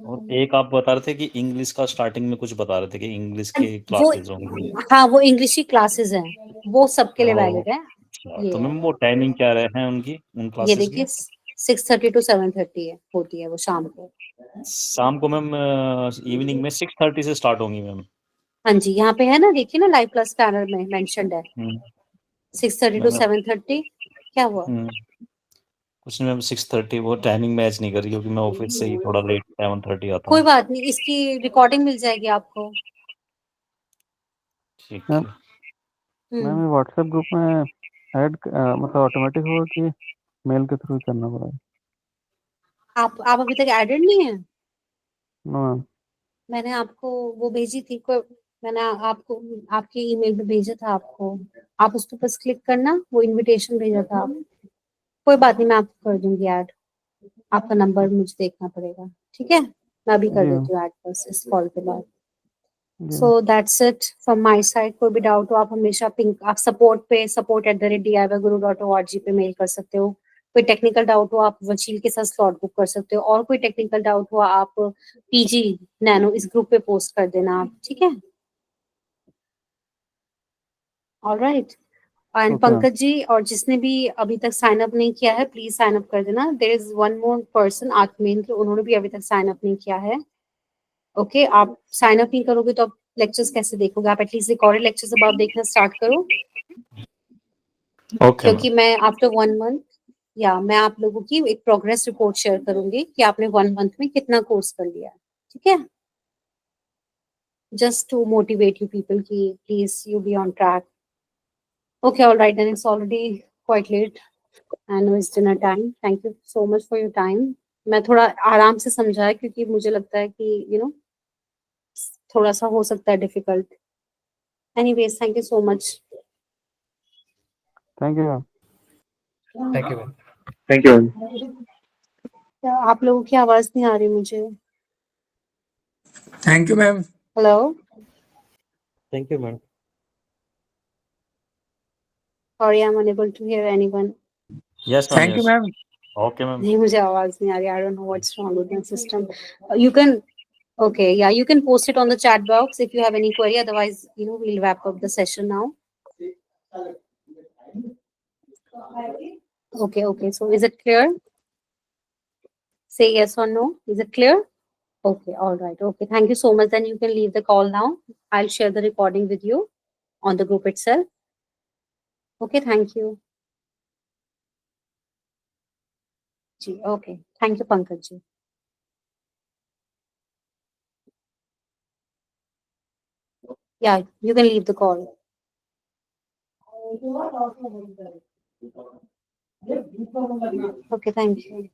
और एक आप बता रहे थे कि इंग्लिश का, स्टार्टिंग में कुछ बता रहे थे कि इंग्लिश की वो, क्लासेस होंगी। हाँ वो इंग्लिश की क्लासेस हैं, वो सबके लिए ओ, वैलिड है। अच्छा, ये तो है, मैम वो टाइमिंग क्या रहे हैं उनकी, उन ये क्लासेस देखिए की? 6:30 to 7:30 है, होती है वो शाम को। शाम को मैम इवनिंग में 6:30 से स्टार्ट होंगी मैम? हाँ जी, यहाँ पे है ना, देखिए ना लाइव क्लास प्लानर में मेंशन्ड है 6:30 to मैम 7:30। क्या हुआ? कुछ नहीं मैम, 6:30 वो टाइमिंग मैच नहीं कर रही, क्योंकि मैं ऑफिस से ही थोड़ा लेट 7:30 आता कोई हूँ। बात नहीं, इसकी रिकॉर्डिंग मिल जाएगी आपको। ठीक मैम है। मैम ये व्हाट्सएप ग्रुप में ऐड मतलब ऑटोमेटिक होगा कि मेल के थ्रू करना पड़ेगा? आप अभी तक एडेड नहीं है? No ma'am. मैंने आपको वो भेजी थी, मैंने आपको आपके ईमेल पे भेजा था आपको, आप उस पर बस क्लिक करना, वो इनविटेशन भेजा था आप। कोई बात नहीं, मैं आपको कर दूंगी ऐड, आपका नंबर मुझे देखना पड़ेगा, ठीक है, मैं अभी कर जी देती हूँ ऐड बस इस कॉल के बाद। जी so that's it from my side. कोई भी डाउट हो आप हमेशा पिंक, आप सपोर्ट पे support@diyguru.org पे मेल कर सकते हो। कोई टेक्निकल डाउट हो आप वंशील के साथ स्लॉट बुक कर सकते हो, और कोई टेक्निकल डाउट हो आप PG नैनो इस ग्रुप पे पोस्ट कर देना आप, ठीक है। Alright, and okay ma'am. Pankaj ji, और जिसने भी अभी तक साइन अप नहीं किया है प्लीज साइन अप कर देना। There is one more person Atmendra, उन्होंने भी अभी तक साइन अप नहीं किया है। ओके, आप साइन अप नहीं करोगे तो आप लेक्चर्स कैसे देखोगे? आप एटलीस्ट रिकॉर्डेड लेक्चर्स अब आप देखना स्टार्ट करो। ओके क्योंकि मैं आफ्टर 1 मंथ मैं आप लोगों की एक प्रोग्रेस रिपोर्ट शेयर करूंगी कि आपने 1 मंथ में कितना कोर्स कर लिया है, ठीक है? Just to motivate you people कि please you be on track. Okay, all right, then it's already quite late. I know it's dinner time. Thank you so much for your time. मैं थोड़ा आराम से समझाया क्योंकि मुझे लगता है कि थोड़ा सा हो सकता है difficult. Anyways, thank you so much. Thank you ma'am. Thank you ma'am. Thank you ma'am. क्या आप लोगों की आवाज नहीं आ रही मुझे? Thank you ma'am. Hello, thank you ma'am. sorry I'm unable to hear anyone. Yes ma'am, thank you yes. Ma'am. Okay ma'am. नहीं, मुझे आवाज नहीं आ रही. I don't know what's wrong with my system. You can, okay, yeah, you can post it on the chat box if you have any query. Otherwise, we'll wrap up the session now. Okay. So is it clear? Say yes or no. Is it clear? Okay, all right. Okay, thank you so much. Then you can leave the call now. I'll share the recording with you on the group itself. Okay, thank you. Ji, okay. Thank you, Pankaj ji. Yeah, you can leave the call. Okay, thank you.